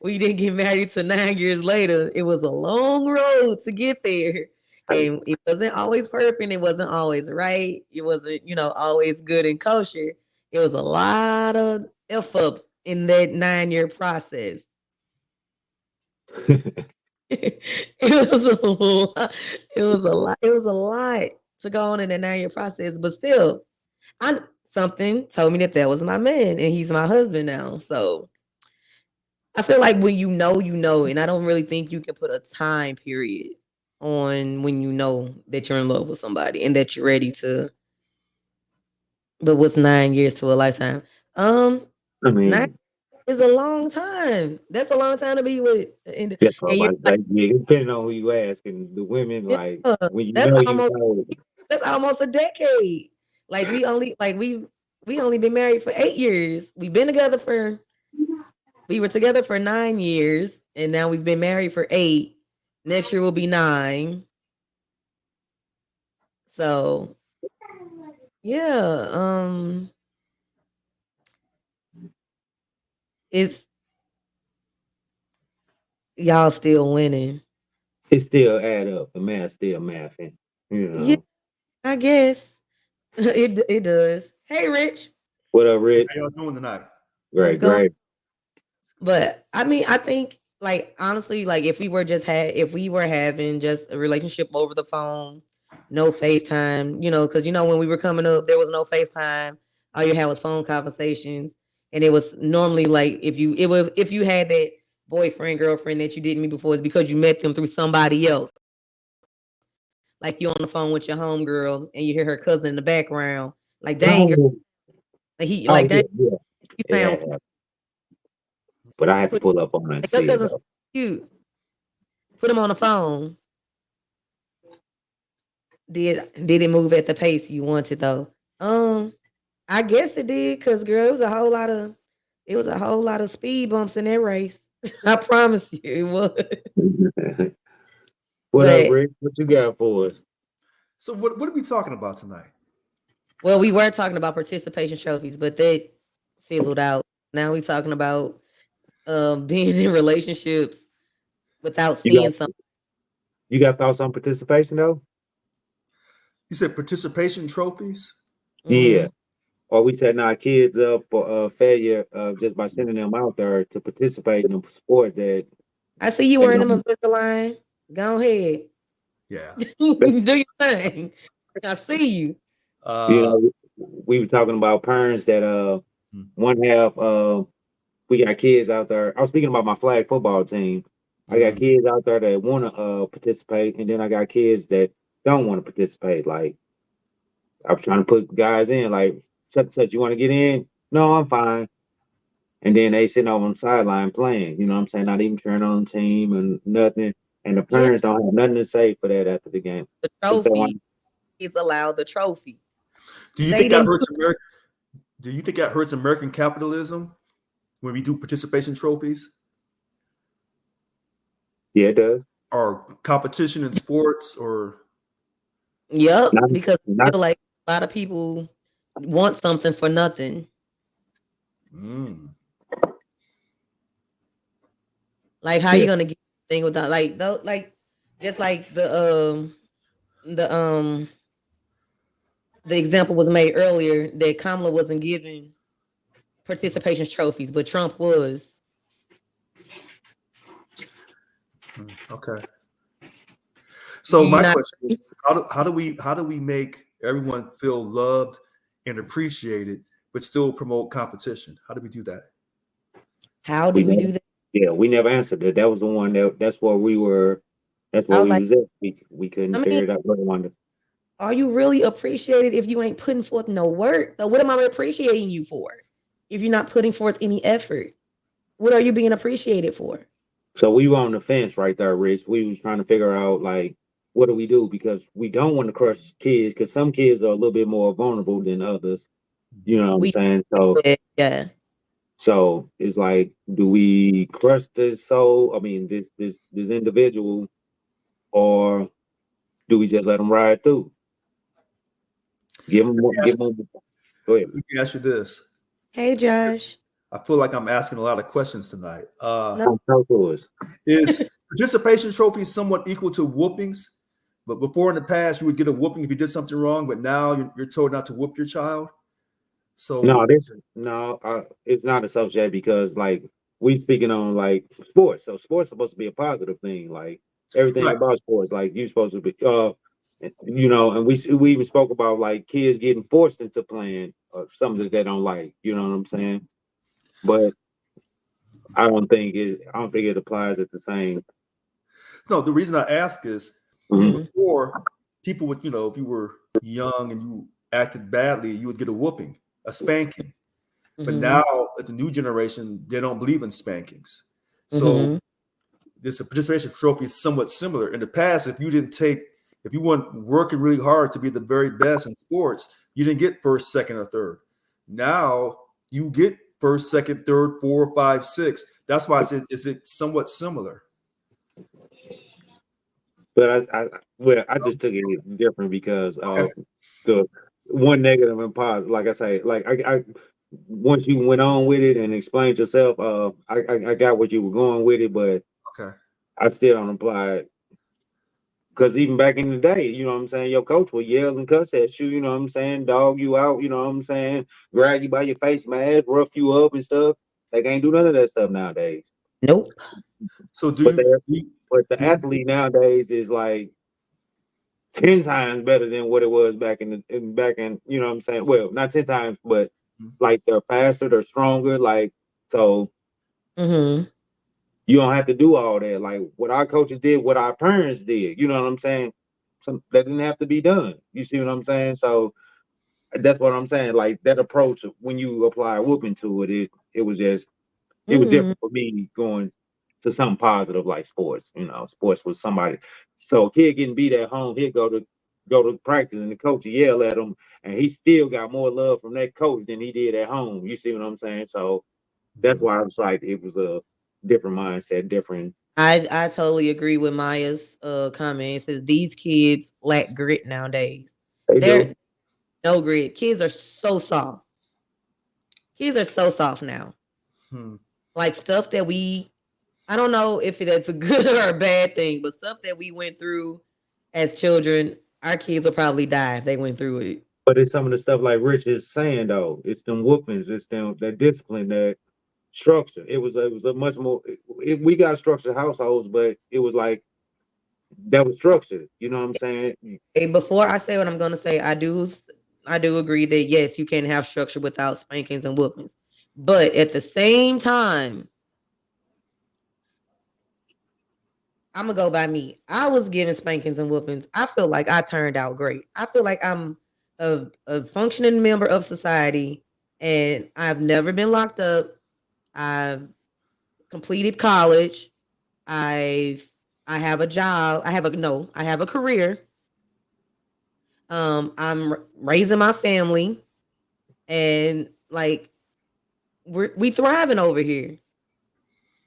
we didn't get married to 9 years later. It was a long road to get there. And it wasn't always perfect. It wasn't always right. It wasn't, always good and kosher. It was a lot of F ups in that 9 year process. It was a lot. It was a lot. It was a lot to go on in that 9 year process. But still, I something told me that was my man, and he's my husband now. So I feel like when you know, and I don't really think you can put a time period on when you know that you're in love with somebody and that you're ready to. But what's 9 years to a lifetime? Um, I Nine mean, is a long time. That's a long time to be with, that's what I'm and you're about to like, say. Yeah, depending on who you ask and the women, like yeah, when that's you almost know. that's almost a decade. Like we only been married for 8 years. We were together for 9 years, and now we've been married for 8. Next year will be 9. So yeah, it's y'all still winning. It still add up. The math still mathing, you Yeah, know. I guess it does. Hey, Rich, What up, Rich? How y'all doing tonight? what's Great, going? great. But I mean, I think like honestly, like if we were having just a relationship over the phone, no FaceTime, because when we were coming up, there was no FaceTime. All you had was phone conversations, and it was normally like if you had that boyfriend girlfriend that you didn't meet before, it's because you met them through somebody else. Like you on the phone with your homegirl, and you hear her cousin in the background. Like dang, girl, Oh, like yeah, dang, yeah. he It sound had happened. But I had to put pull up on it and like your see it cousin's though. cute. Put him on the phone. did it move at the pace you wanted though? I guess it did, cause girl, it was a whole lot of speed bumps in that race. I promise you it was. What up, But Rick? What you got for us? So what are we talking about tonight? well, we were talking about participation trophies, but that fizzled out. Now we talking about being in relationships without You got seeing something. you got thoughts on participation though? You said participation trophies. Yeah. Mhm. Or we setting our kids up for failure just by sending them out there to participate in a sport that I see you they wearing them don't. Invisalign. Go ahead. Yeah. Do your thing. I see you. You Uh, know, we were talking about parents that hmm, one half we got kids out there. I was speaking about my flag football team. I got mm, kids out there that want to participate, and then I got kids that don't want to participate. Like I'm trying to put guys in, like such and such. You want to get in? No, I'm fine. And then they sitting over on the sideline playing. You know what I'm saying? Not even cheering on the team and nothing. And the Yeah, parents don't have nothing to say for that after the game. the They say, trophy is allowed the trophy. do you They think that didn't hurts American? Do you think that hurts American capitalism when we do participation trophies yeah, it does. or competition in sports or? Yep, Not, because I not, feel like a lot of people want something for nothing. Mm, Like how yeah. you gonna get thing without like though like just like the the example was made earlier that Kamala wasn't given participation trophies, but Trump was. okay. So You my not question is, how do we make everyone feel loved and appreciated, but still promote competition? How do we do that? how We do we never, do that? yeah, we never answered it. That was the one that's where we were. That's I where was we like, was at. We I couldn't mean, figure it out. What I wanted. are you really appreciated if you ain't putting forth no work? So what am I appreciating you for? If you're not putting forth any effort, what are you being appreciated for? So we were on the fence right there, Rich. We was trying to figure out like what do we do because we don't want to crush kids because some kids are a little bit more vulnerable than others. You know what I'm We saying? So yeah. so it's like, do we crush this soul? I mean, this individual, or do we just let them ride through? Give them, give them. Go ahead. Let me ask you this. Hey Josh. I feel like I'm asking a lot of questions tonight. No. Talk to us. Is participation trophies somewhat equal to whoopings? But before in the past, you would get a whooping if you did something wrong, but now you're told not to whoop your child. No, So, it's not associated because like we speaking on like sports. So sports supposed to be a positive thing. Like everything right. about sports, like you supposed to be, and we even spoke about like kids getting forced into playing something that they don't like. You know what I'm saying? But I don't think it applies at the same. No, the reason I ask is Mhm. Mhm. before people would, if you were young and you acted badly, you would get a whooping, a spanking. But Mhm. now, at the new generation, they don't believe in spankings. So Mhm. this participation trophy is somewhat similar. In the past, if you weren't working really hard to be the very best in sports, you didn't get first, second, or third. Now you get first, second, third, four, five, six. That's why I said, is it somewhat similar? But I just took it different because Okay. the one negative and positive. Like I say, like I once you went on with it and explained yourself, I got what you were going with it, but Okay. I still don't apply it because even back in the day, you know what I'm saying, your coach would yell and cuss at you, you know what I'm saying, dog you out, you know what I'm saying, grab you by your face mask, rough you up and stuff. They can't do none of that stuff nowadays. Nope. So But the do but the you athlete nowadays is like 10 times better than what it was back in you know what I'm saying. Well, not 10 times, but like they're faster, they're stronger. Like so, Mhm. you don't have to do all that. Like what our coaches did, what our parents did. You know what I'm saying? Some that didn't have to be done. You see what I'm saying? So that's what I'm saying. Like that approach when you apply whooping to it, it was Mhm. different for me going to something positive like sports. You know, sports was somebody. So a kid getting beat at home, he'll go to go to practice and the coach yell at him, and he still got more love from that coach than he did at home. You see what I'm saying? So that's why I was like, it was a different mindset, different. I totally agree with Maya's comment. It says these kids lack grit nowadays. They They're do. no grit. Kids are so soft. Kids are so soft now. Like stuff that I don't know if that's a good or a bad thing, but stuff that we went through as children, our kids will probably die if they went through it. But it's some of the stuff like Rich is saying though. It's them whoopings. It's them that discipline, that structure. It was a much more. We got structured households, but it was like that was structured. You know what I'm saying? Hey, before I say what I'm going to say, I do agree that yes, you can have structure without spankings and whoopings, but at the same time, I'm gonna go by me. I was given spankings and whoopings. I feel like I turned out great. I feel like I'm a functioning member of society, and I've never been locked up. I've completed college. I have a job. I have a career. I'm raising my family, and like we thriving over here.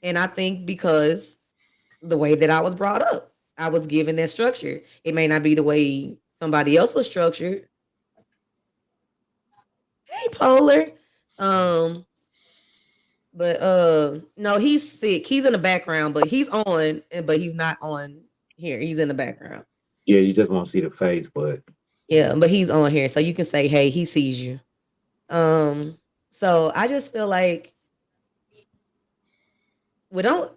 And I think because the way that I was brought up, I was given that structure. It may not be the way somebody else was structured. Hey, Polar. But no, he's sick. He's in the background, but he's on, but he's not on here. He's in the background. Yeah, you just won't see the face, but yeah, but he's on here, so you can say, "Hey, he sees you." So I just feel like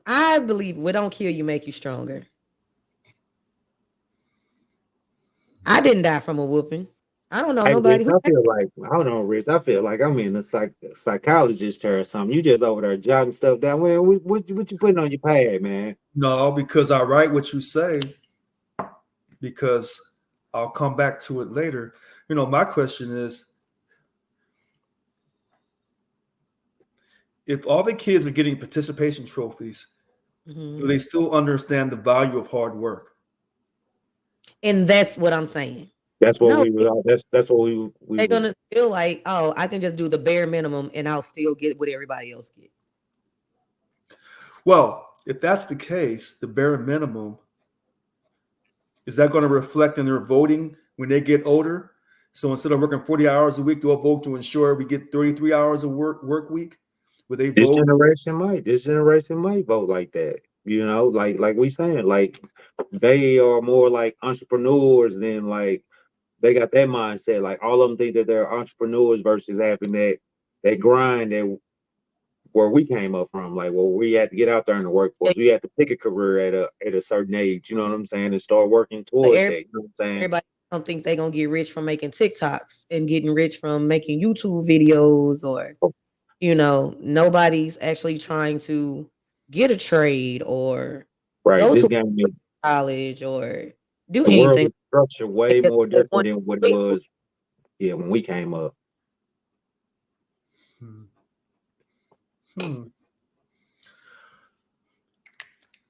I believe we don't kill you, make you stronger. I didn't die from a whooping. I don't know nobody Rich, I feel like, hold on, Rich. I feel like I'm in a psychologist chair or something. You just over there jotting stuff down. Well, what you putting on your pad, man? No, because I write what you say, because I'll come back to it later. My question is, if all the kids are getting participation trophies, do they still understand the value of hard work? And that's what I'm saying. That's what that's what we they're gonna feel like, oh, I can just do the bare minimum and I'll still get what everybody else gets. Well, if that's the case, the bare minimum, is that going to reflect in their voting when they get older? So instead of working 40 hours a week, they'll vote to ensure we get 33 hours of work week. Would they vote? This generation might vote like that. Like we saying, like they are more like entrepreneurs than like they got that mindset. Like all of them think that they're entrepreneurs versus having that grind that where we came up from. Like, well, we had to get out there in the workforce. We had to pick a career at a certain age. You know what I'm saying, and start working towards that. You know what I'm saying? Everybody don't think they're gonna get rich from making TikToks and getting rich from making YouTube videos, or nobody's actually trying to get a trade or go to college or do anything. World is structured way more different than what it was, when we came up.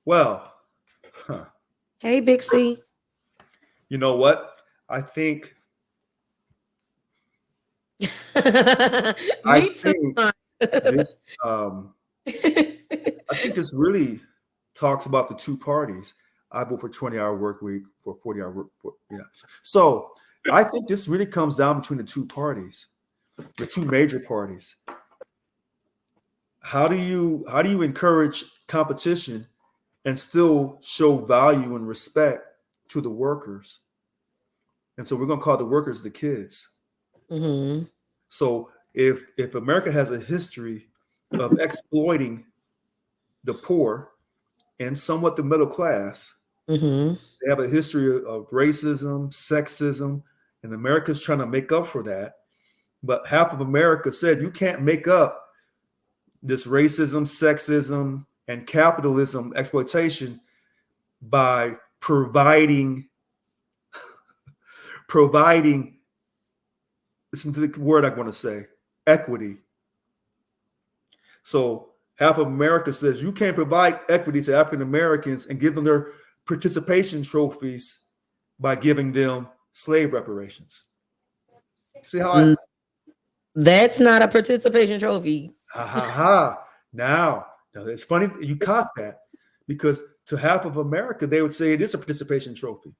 Well, Hey, Big C. You know what? I think. I think this. I think this really talks about the two parties. I vote for 20-hour work week, for 40-hour work. So I think this really comes down between the two parties, the two major parties. How do you encourage competition and still show value and respect to the workers? And so we're going to call the workers the kids. Mm-hmm. So if America has a history of exploiting the poor and somewhat the middle class, mm-hmm. They have a history of racism, sexism, and America's trying to make up for that. But half of America said you can't make up this racism, sexism, and capitalism exploitation by providing, listen to the word I want to say, equity. So half of America says you can't provide equity to African Americans and give them their participation trophies by giving them slave reparations. See how Mm, That's not a participation trophy. Now it's funny you caught that, because to half of America, they would say it is a participation trophy.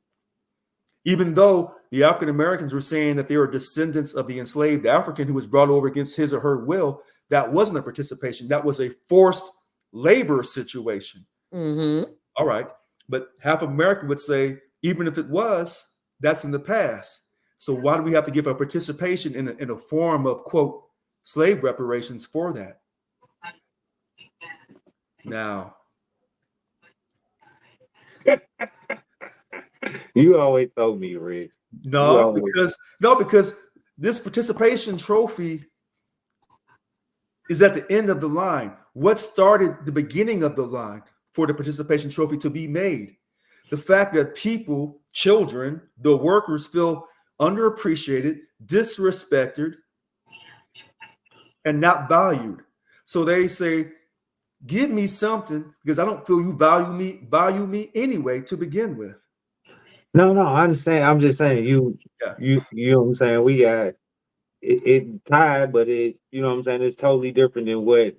Even though the African Americans were saying that they were descendants of the enslaved African who was brought over against his or her will, that wasn't a participation. That was a forced labor situation. Mm-hmm. All right. But half of America would say, even if it was, that's in the past. So why do we have to give a participation in a form of, quote, slave reparations for that? Now, You always told me, Rich. no, because this participation trophy is at the end of the line. What started the beginning of the line for the participation trophy to be made? The fact that people, children, the workers feel underappreciated, disrespected, and not valued. So they say, give me something because I don't feel you value me anyway to begin with. No, I understand. I'm just saying you know what I'm saying? We got it tied, but it, you know what I'm saying, it's totally different than what,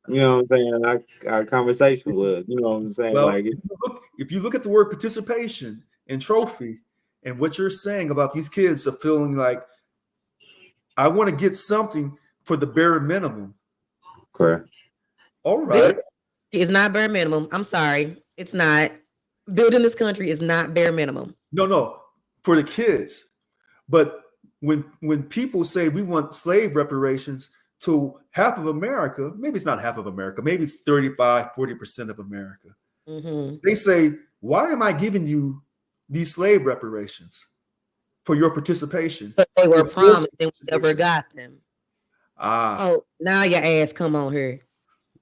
you know what I'm saying, our conversation was, you know what I'm saying? Well, Like if you look at the word participation and trophy and what you're saying about these kids are feeling like, I want to get something for the bare minimum. correct. All right. It's not bare minimum. I'm sorry. It's not. Building this country is not bare minimum. No, for the kids. But when people say we want slave reparations to half of America, maybe it's not half of America, maybe it's 35, 40% of America. Mm-hmm. They say, why am I giving you these slave reparations for your participation? But they were promised and we never got them. Oh, now your ass come on here.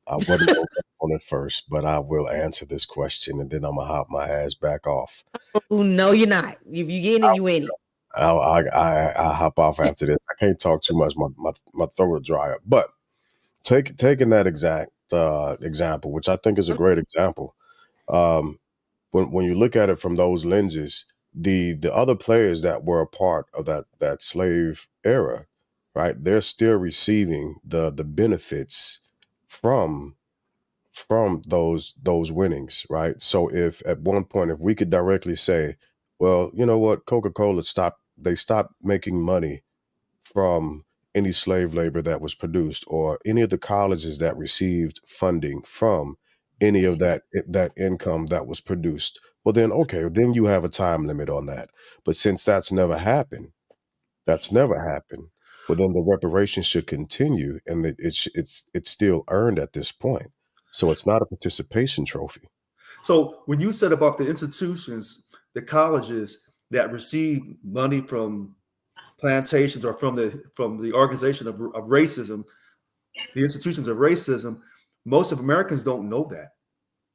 I wasn't going on it first, but I will answer this question and then I'm gonna hop my ass back off. Oh, no, you're not. If you get it, you in it. I'll hop off after this. I can't talk too much. My throat will dry up. But taking that exact example, which I think is a great example, when you look at it from those lenses, the other players that were a part of that slave era, right? They're still receiving the benefits from those winnings, right? So if at one point, if we could directly say, well, you know what, Coca-Cola stopped making money from any slave labor that was produced, or any of the colleges that received funding from any of that income that was produced, well then okay, then you have a time limit on that. But since that's never happened, well then the reparations should continue, and it's still earned at this point. So it's not a participation trophy. So when you said about the institutions, the colleges that receive money from plantations or from the organization of racism, the institutions of racism, most of Americans don't know that.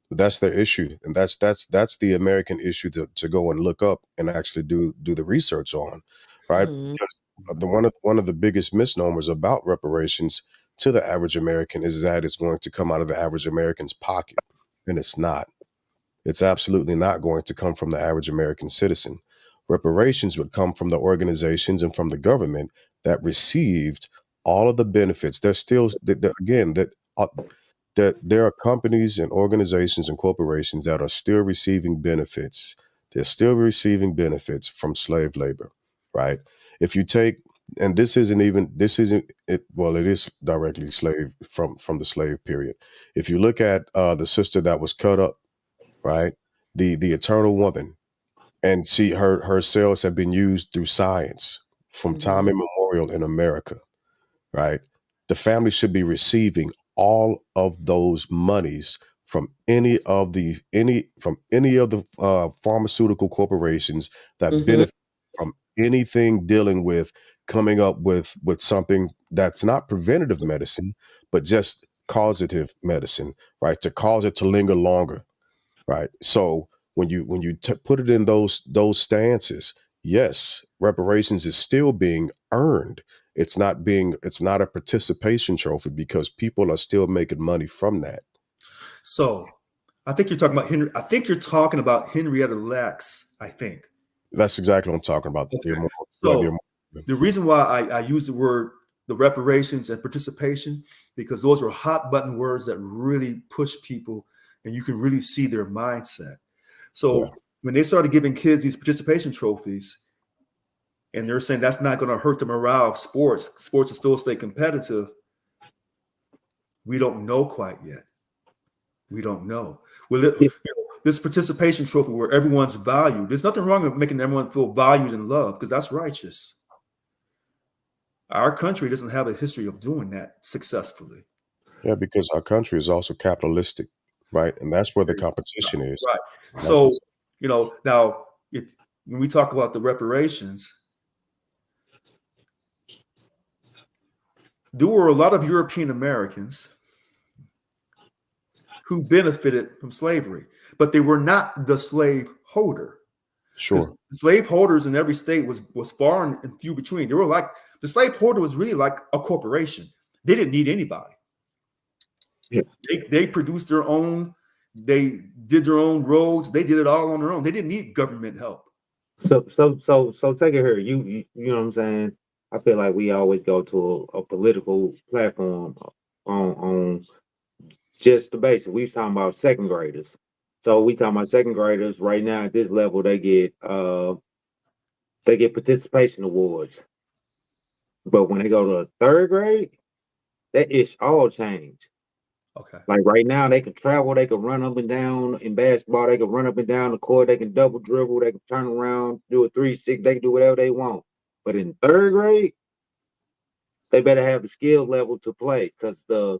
That's their issue, and that's the American issue to go and look up and actually do the research on, right? Mhm. Because one of the biggest misnomers about reparations to the average American is that it's going to come out of the average American's pocket, and it's not. It's absolutely not going to come from the average American citizen. Reparations would come from the organizations and from the government that received all of the benefits. There's still, again, that there are companies and organizations and corporations that are still receiving benefits. They're still receiving benefits from slave labor, right? If you take, and this isn't it. Well, it is directly slave from the slave period. If you look at the sister that was cut up, right, the Eternal Woman, and her cells have been used through science from time immemorial in America, right? The family should be receiving all of those monies from any of the pharmaceutical corporations that Mhm. benefit from anything dealing with coming up with something that's not preventative medicine, but just causative medicine, right? To cause it to linger longer, right? So when you put it in those stances, yes, reparations is still being earned. It's not a participation trophy because people are still making money from that. So I think you're talking about Henrietta Lacks, I think. That's exactly what I'm talking about. Okay. They're So more, the reason why I use the reparations and participation, because those are hot button words that really push people and you can really see their mindset. So Yeah. when they started giving kids these participation trophies, and they're saying that's not going to hurt the morale of sports will still stay competitive. We don't know quite yet. We don't know. Well, this participation trophy where everyone's valued, there's nothing wrong with making everyone feel valued and loved, because that's righteous. Our country doesn't have a history of doing that successfully. Yeah, because our country is also capitalistic, right? And that's where the competition is. Right. That's So, what's- now when we talk about the reparations, there were a lot of European Americans who benefited from slavery, but they were not the slave holder. Sure. Slave holders in every state was far and few between. They were like, the slave holder was really like a corporation. They didn't need anybody. Yeah. They produced their own. They did their own roads. They did it all on their own. They didn't need government help. So take it here. You know what I'm saying? I feel like we always go to a political platform on just the basic. We was talking about second graders. So we talking about second graders right now at this level, they get participation awards. But when they go to third grade, that ish all changed. Okay. Like right now, they can travel, they can run up and down in basketball, they can run up and down the court, they can double dribble, they can turn around, do a 3-6, they can do whatever they want. But in third grade, they better have the skill level to play, because the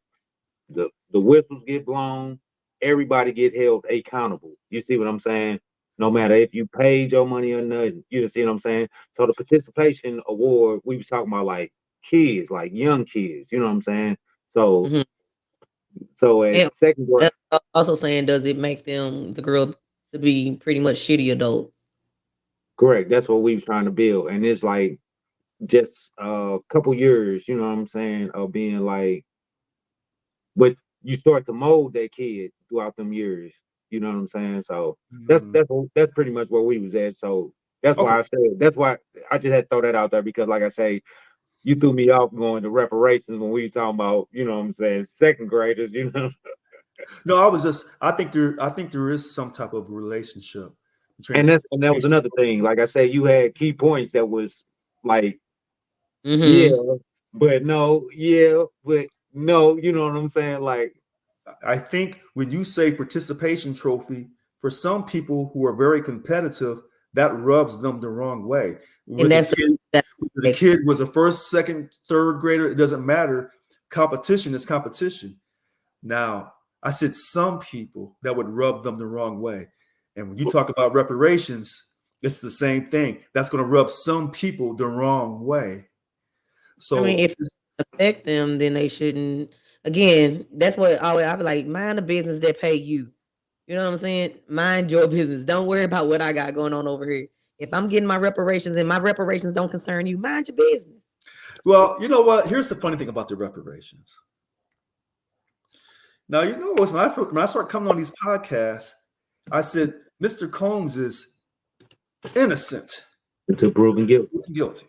whistles get blown, everybody get held accountable. You see what I'm saying? No matter if you paid your money or nothing, you see what I'm saying? So the participation award, we was talking about like kids, like young kids, you know what I'm saying? So Mhm. so at And second grade, also saying, does it make them the girl to be pretty much shitty adults? correct. That's what we was trying to build. And it's like just a couple years, you know what I'm saying, of being like, but you start to mold that kid throughout them years. You know what I'm saying? So that's pretty much where we was at. So that's why I said, that's why I just had to throw that out there, because like I say, you threw me off going to reparations when we were talking about, you know what I'm saying, second graders, you know. No, I think there is some type of relationship between. And that was another thing. Like I said, you had key points that was like, yeah, but no, yeah, but no, you know what I'm saying? Like, I think when you say participation trophy, for some people who are very competitive, that rubs them the wrong way. And that's The kid was a first, second, third grader, it doesn't matter. Competition is competition. Now, I said some people that would rub them the wrong way. And when you talk about reparations, it's the same thing. That's going to rub some people the wrong way. So I mean, if it affect them, then they shouldn't. Again, that's what I be like, mind the business that pay you. You know what I'm saying? Mind your business. Don't worry about what I got going on over here. If I'm getting my reparations and my reparations don't concern you, mind your business. Well, you know what? Here's the funny thing about the reparations. Now, you know, when I started coming on these podcasts, I said, Mr. Combs is innocent until proven guilty.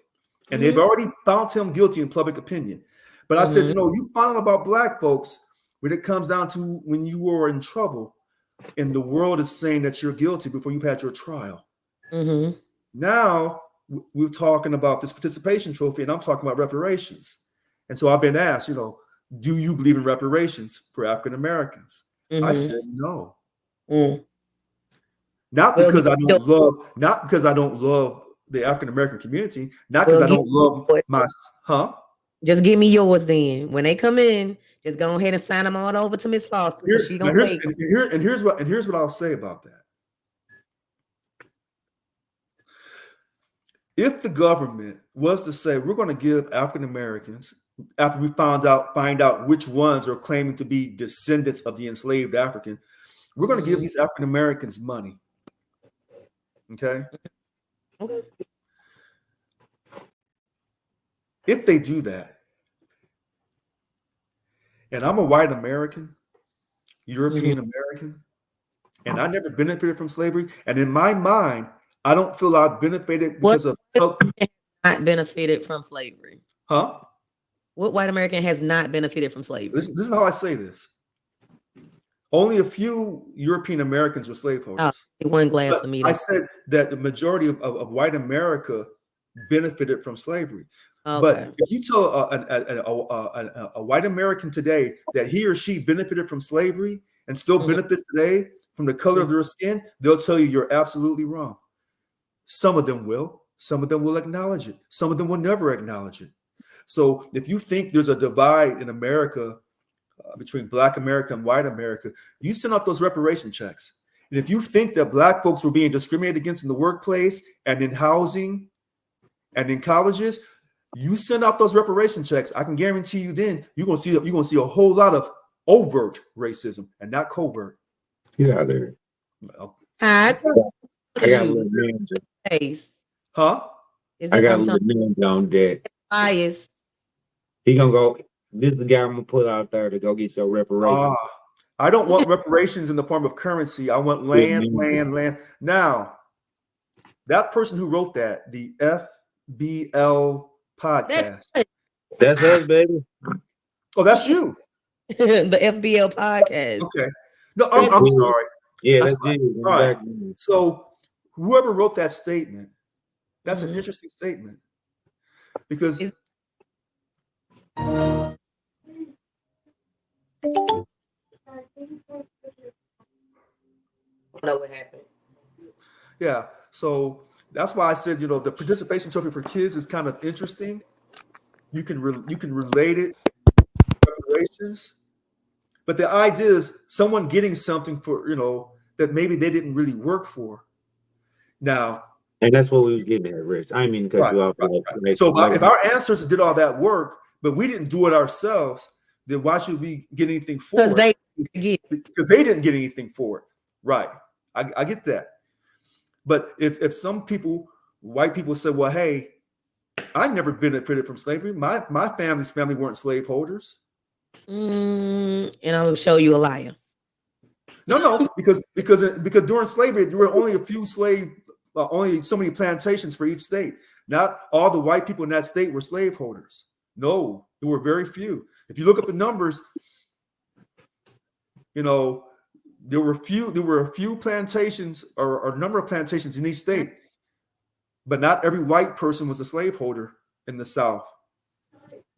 And they've already found him guilty in public opinion. But I said, you know, you find out about black folks when it comes down to when you were in trouble and the world is saying that you're guilty before you've had your trial. Now we're talking about this participation trophy, and I'm talking about reparations. And so I've been asked, you know, do you believe in reparations for African Americans? I said no. Not because I don't love the African American community, not because I don't love Just give me yours then. When they come in, just go ahead and sign them all over to Miss Foster. Here's what I'll say about that. If the government was to say we're going to give African Americans, after we find out which ones are claiming to be descendants of the enslaved African, we're going to give these African Americans money. Okay. If they do that, and I'm a white American, European American, and I never benefited from slavery, and in my mind, I don't feel I benefited because of Not benefited from slavery. huh? What white American has not benefited from slavery? This is how I say this. Only a few European Americans were slaveholders. One glass But for me. I said that the majority of white America benefited from slavery. Okay. But if you tell a white American today that he or she benefited from slavery and still benefits today from the color of their skin, they'll tell you you're absolutely wrong. Some of them will. Some of them will acknowledge it. Some of them will never acknowledge it. So if you think there's a divide in America between Black America and white America, you send out those reparation checks. And if you think that Black folks were being discriminated against in the workplace and in housing and in colleges, you send out those reparation checks. I can guarantee you, then you're gonna see a whole lot of overt racism and not covert. Get out of there. I got a little ninja. face. Huh? I got a little ninja on deck. Bias. He gonna go. This is the guy I'm gonna put out there to go get your reparations. I don't want reparations in the form of currency. I want land. Now, that person who wrote that, the FBL podcast. That's us, baby. Oh, that's you. The FBL podcast. Okay. No, I'm sorry. Yeah, that's you. All right. So whoever wrote that statement, that's an interesting statement. Because know what happened. yeah, so that's why I said, the participation trophy for kids is kind of interesting. You can relate it to reparations, but the idea is someone getting something for that maybe they didn't really work for. Now, and that's what we was getting at, Rich. I didn't mean to cut you off. Right. So if our ancestors did all that work, but we didn't do it ourselves, then why should we get anything for it? Because they didn't get anything for it. Right. I get that. But if some people, white people say, well, hey, I never benefited from slavery. My family's family weren't slaveholders. And I'm gonna show you a liar. No, because during slavery, there were only a few only so many plantations for each state. Not all the white people in that state were slaveholders. No, there were very few. If you look up the numbers, there were a few plantations or a number of plantations in each state, but not every white person was a slaveholder in the South.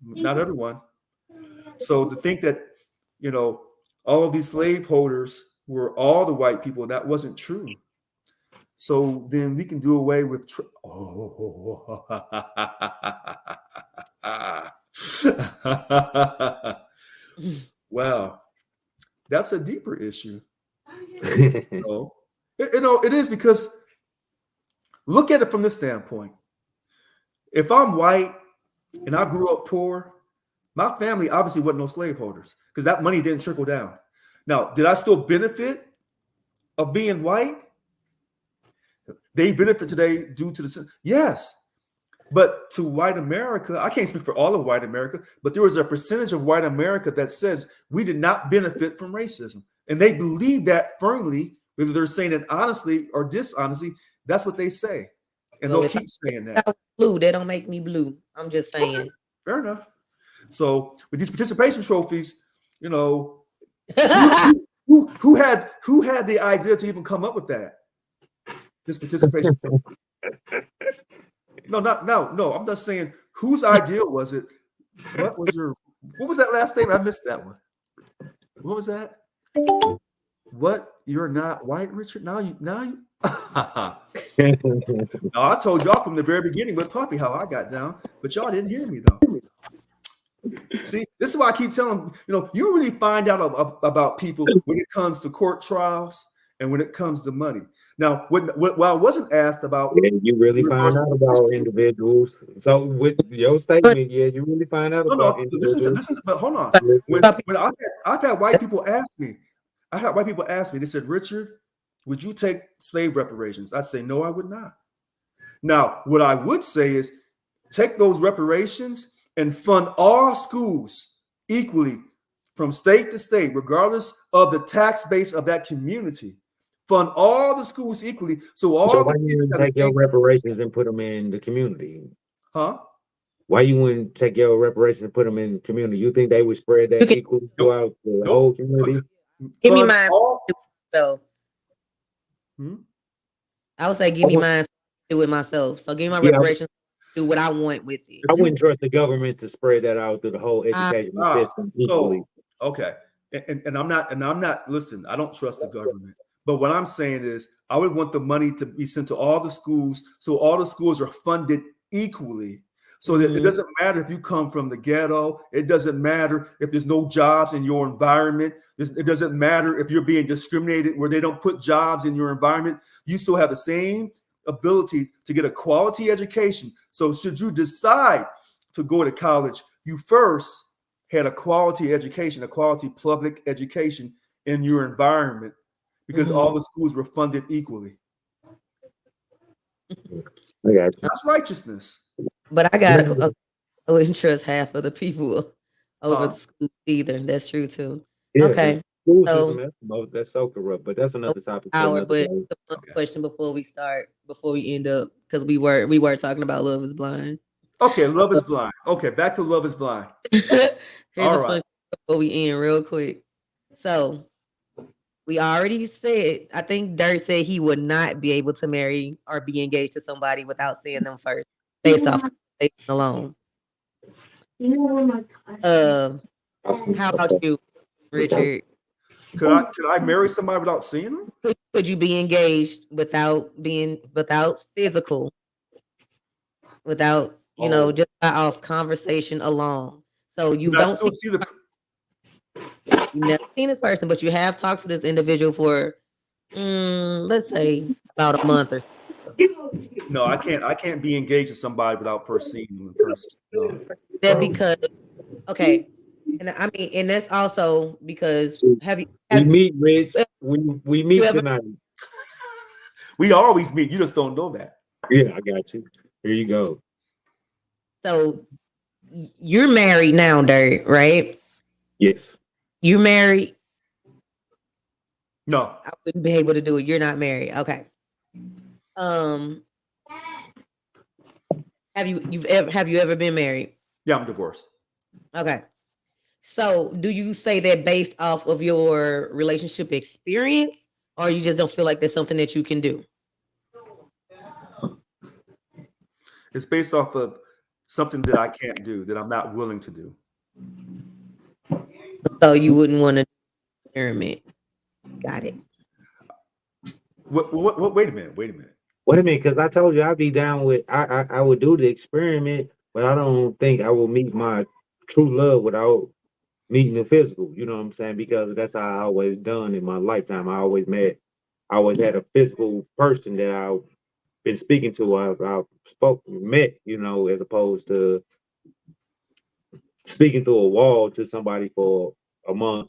Not everyone. So to think that, all of these slaveholders were all the white people, that wasn't true. So then we can do away with well, that's a deeper issue. It is, because look at it from this standpoint. If I'm white and I grew up poor, my family obviously wasn't no slaveholders because that money didn't trickle down. Now, did I still benefit of being white? They benefit today due to the yes. But to white America, I can't speak for all of white America, but there was a percentage of white America that says we did not benefit from racism. And they believe that firmly, whether they're saying it honestly or dishonestly, that's what they say. And they'll keep saying that. Blue, they don't make me blue. I'm just saying. Okay, fair enough. So with these participation trophies, who had the idea to even come up with that? This participation trophy. No. I'm just saying, whose idea was it? What was that last statement? I missed that one. What was that? What? You're not white, Richard? Now you. No, I told y'all from the very beginning with Puppy how I got down, but y'all didn't hear me though. See, this is why I keep telling you really find out about people when it comes to court trials and when it comes to money. Now, what I wasn't asked about, you really find out about individuals. So with your statement, you really find out about individuals. Listen, but hold on. When I've had white people ask me, they said, Richard, would you take slave reparations? I'd say, no, I would not. Now, what I would say is take those reparations and fund all schools equally from state to state, regardless of the tax base of that community. fund all the schools equally. So all So the why you kids wouldn't have the take your same, reparations and put them in the community? huh? Why you wouldn't take your reparations and put them in the community? You think they would spread You that can equally Nope. throughout the Nope. whole community? give me Fund mine. all. So Hmm? I would say, give me mine. Do it myself. So give me my Yeah, reparations. Do what I want with it. If I you wouldn't trust the government to spread that out through the whole educational system equally. so okay, and I'm not. Listen, I don't trust the government. But what I'm saying is, I would want the money to be sent to all the schools, so all the schools are funded equally. So that it doesn't matter if you come from the ghetto. It doesn't matter if there's no jobs in your environment. It doesn't matter if you're being discriminated where they don't put jobs in your environment. You still have the same ability to get a quality education. So should you decide to go to college, you first had a quality education, a quality public education in your environment, because all the schools were funded equally. I got you. That's righteousness. But I got I wouldn't trust half of the people over Huh? the school either. That's true too. Yeah, Okay. school So system, that's so corrupt, but that's another topic for hour, another but day. the Okay. question before we end up, because we were talking about Love is Blind. Okay, Love is Blind. Okay, back to Love is Blind. Here's All a right. fun before we end real quick. So we already said, I think Dirt said he would not be able to marry or be engaged to somebody without seeing them first, based off conversation alone. How about you, Richard? Could I marry somebody without seeing them? Could you be engaged without physical, without just off conversation alone? So you Could I don't still see see the you never seen this person, but you have talked to this individual for let's say about a month or so. No, I can't be engaged to somebody without first seeing them in person. No. That because okay, and I mean, and that's also because We meet, Rich. We meet you ever- tonight. We always meet. You just don't know that. Yeah, I got you. Here you go. So you're married now, Dirt, right? Yes. You married? No. I wouldn't be able to do it. You're not married. Okay. Have you ever been married? Yeah, I'm divorced. Okay. So do you say that based off of your relationship experience, or you just don't feel like that's something that you can do? It's based off of something that I can't do, that I'm not willing to do. So you wouldn't want to experiment. Got it. Wait a minute. Wait a minute, because I told you I'd be down with I would do the experiment, but I don't think I will meet my true love without meeting the physical. You know what I'm saying? Because that's how I always done in my lifetime. I always had a physical person that I've been speaking to. I've met, as opposed to speaking through a wall to somebody for a month.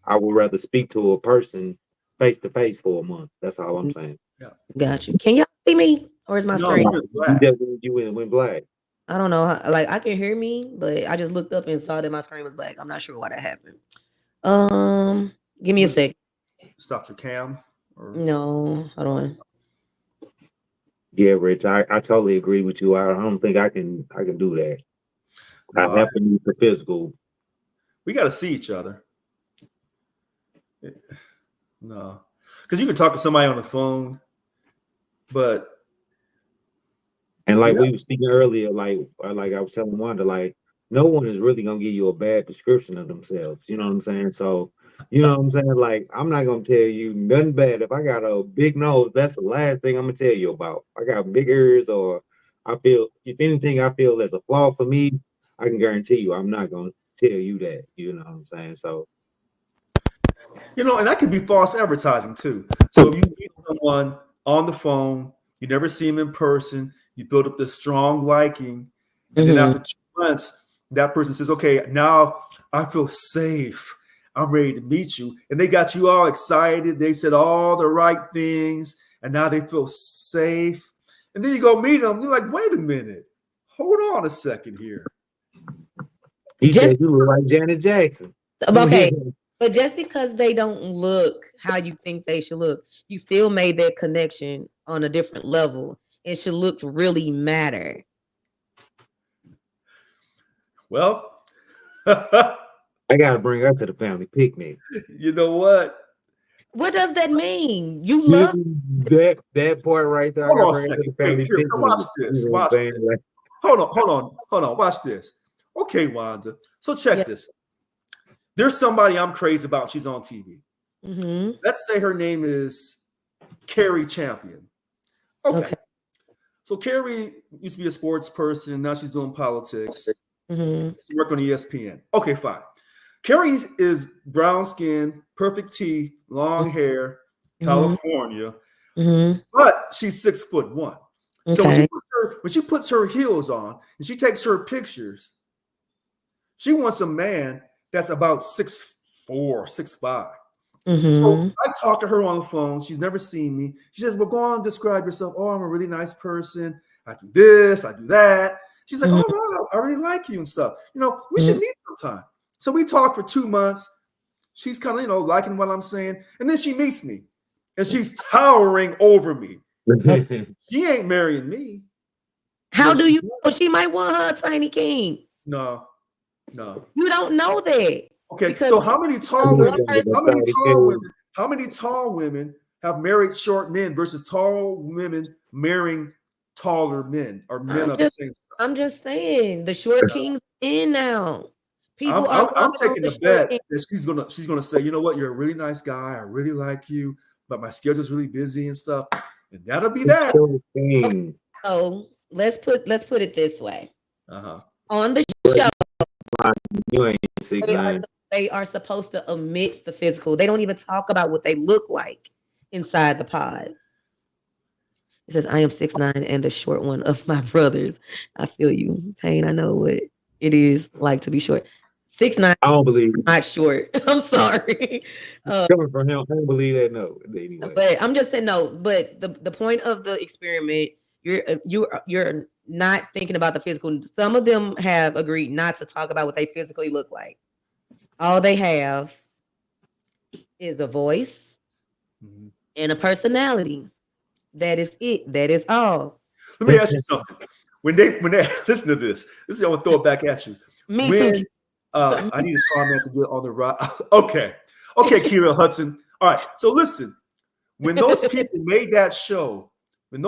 I would rather speak to a person face to face for a month. That's all I'm saying. Got you. Can y'all see me, or is my No, screen? You went black. I don't know. Like I can hear me, but I just looked up and saw that my screen was black. I'm not sure why that happened. Give me a sec. Stop your cam. No, hold on. Yeah, Rich, I totally agree with you. I don't think I can do that. No, I have to need the physical. We got to see each other. No, because you can talk to somebody on the phone, but and like we were speaking earlier, like I was telling Wanda, like no one is really gonna give you a bad description of themselves. You know what I'm saying? So, you know what I'm saying? Like I'm not gonna tell you nothing bad. If I got a big nose, that's the last thing I'm gonna tell you about. I got big ears, or if anything, I feel there's a flaw for me. I can guarantee you, I'm not gonna tell you that. You know what I'm saying? So. And that could be false advertising too. So if you meet someone on the phone, you never see them in person, you build up this strong liking, and then after 2 months, that person says, okay, now I feel safe. I'm ready to meet you. And they got you all excited. They said all the right things, and now they feel safe. And then you go meet them. You're like, wait a minute. Hold on a second here. He said you look like Janet Jackson. Okay. But just because they don't look how you think they should look, you still made that connection on a different level. And should looks really matter. Well, I gotta bring her to the family picnic. you know what? What does that mean? You love That part right there. I Hold gotta on a bring her to second. the family Here, picnic. watch this. You know what I'm Watch saying? this. Like, Hold on. Watch this. Okay, Wanda. So check Yeah. this. There's somebody I'm crazy about. She's on TV. Mm-hmm. Let's say her name is Carrie Champion. Okay. So Carrie used to be a sports person. Now she's doing politics. Mm-hmm. She worked on ESPN. Okay, fine. Carrie is brown skin, perfect teeth, long hair, California, but she's 6'1". So Okay. when she puts her heels on and she takes her pictures, she wants a man that's about 6'4", 6'5". So I talked to her on the phone. She's never seen me. She says, well, go on, describe yourself. Oh, I'm a really nice person. I do this, I do that. She's like, oh, wow, I really like you and stuff. You know, we should meet sometime. So we talked for 2 months. She's kind of, you know, liking what I'm saying. And then she meets me. And she's towering over me. She ain't marrying me. How do you know? She might want her a tiny king. No. You don't know that. Okay, Because so how many tall women have married short men versus tall women marrying taller men or men of the same size? I'm just saying the short king's in now. People I'm taking the bet king. that she's gonna say, you know what, you're a really nice guy. I really like you, but my schedule's really busy and stuff. And that'll be that. Okay. So let's put it this way. On the show, you ain't 6'9". they are supposed to omit the physical. They don't even talk about what they look like inside the pod. It says, I am 6'9" and the short one of my brothers. I feel you, Payne. I know what it is like to be short. 6'9". I don't believe it. Not short. I'm sorry. Coming from him, I don't believe that. No, anyway. But I'm just saying no. But the point of the experiment, you're not thinking about the physical. Some of them have agreed not to talk about what they physically look like. All they have is a voice and a personality. That is it. That is all. Let me ask you something. When they listen to this is I'm gonna throw it back at you. Me too. I need a comment to get on the right. Okay, Kira Hudson. All right. So listen, when those people made that show, and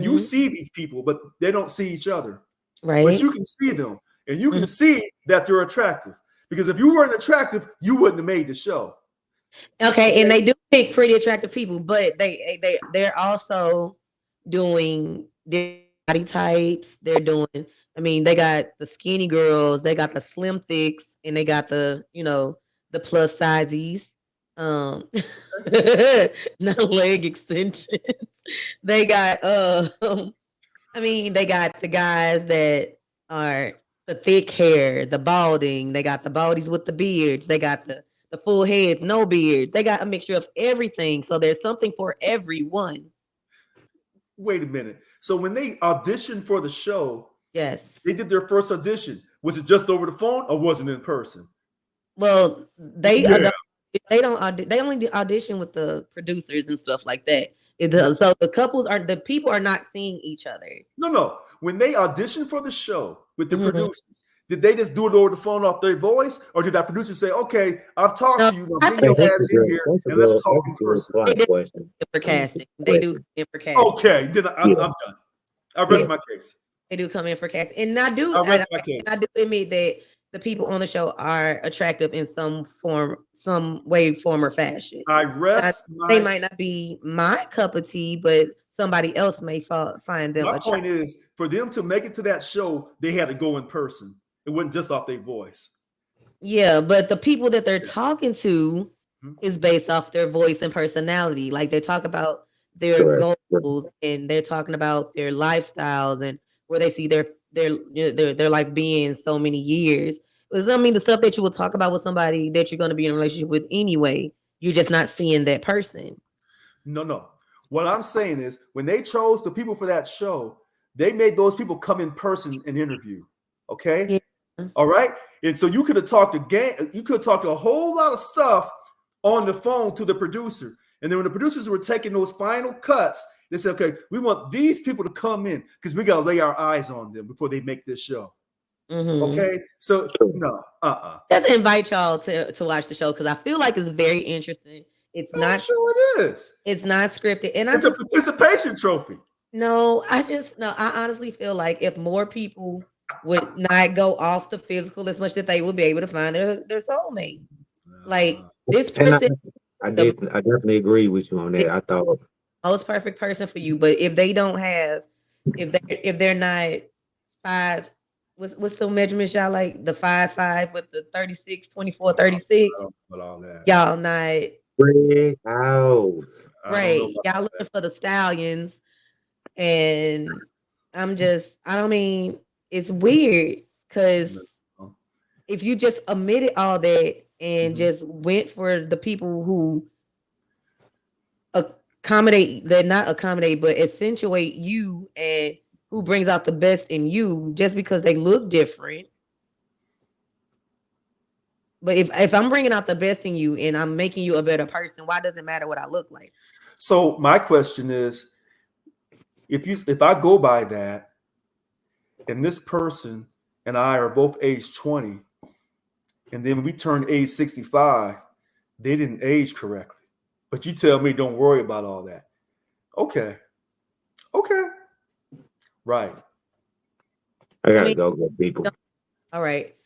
you see these people, but they don't see each other, right? But you can see them, and you can see that they're attractive. Because if you weren't attractive, you wouldn't have made the show. Okay, and they do pick pretty attractive people, but they're also doing body types. They're doing. I mean, they got the skinny girls, they got the slim thicks, and they got the the plus sizes. Not leg extensions. They got I mean, they got the guys that are the thick hair, the balding. They got the baldies with the beards. They got the full heads, no beards. They got a mixture of everything. So there's something for everyone. Wait a minute. So when they auditioned for the show, yes, they did their first audition. Was it just over the phone or was it in person? Well, they only audition with the producers and stuff like that. So the people are not seeing each other. No. When they auditioned for the show with the producers, did they just do it over the phone off their voice, or did that producer say, "Okay, I've talked to you, now bring your ass in here and let's talk in person"? They do for casting. They do come in for casting. Okay, then I'm done. I rest my case. They do come in for casting, and I do admit that the people on the show are attractive in some way, form, or fashion. They might not be my cup of tea, but somebody else may find them. My point is, for them to make it to that show, they had to go in person. It wasn't just off their voice. Yeah, but the people that they're talking to is based off their voice and personality. Like they talk about their goals and they're talking about their lifestyles and where they see their life being so many years. I mean, the stuff that you will talk about with somebody that you're going to be in a relationship with anyway, you're just not seeing that person. No. What I'm saying is, when they chose the people for that show, they made those people come in person and interview. Okay? All right. And so you could have talked a whole lot of stuff on the phone to the producer. And then when the producers were taking those final cuts, they said, okay, we want these people to come in because we got to lay our eyes on them before they make this show. Okay. So no, Just invite y'all to watch the show because I feel like it's very interesting. It's not sure it is. It's not scripted. And It's a participation trophy. I honestly feel like if more people would not go off the physical as much, that they would be able to find their soulmate. Like this person, I definitely agree with you on that. I thought most perfect person for you, but if they don't have, if they're not 5, what's the measurements y'all like? The 5'5" with the 36, 24, 36. All that. Y'all not Red House. right. Y'all looking for the stallions, and it's weird because if you just omitted all that and just went for the people who not accommodate, but accentuate you and who brings out the best in you just because they look different. But if I'm bringing out the best in you and I'm making you a better person, why does it matter what I look like? So my question is, if I go by that, and this person and I are both age 20, and then when we turn age 65, they didn't age correctly. But you tell me don't worry about all that. Okay. Right. I gotta go get people. All right.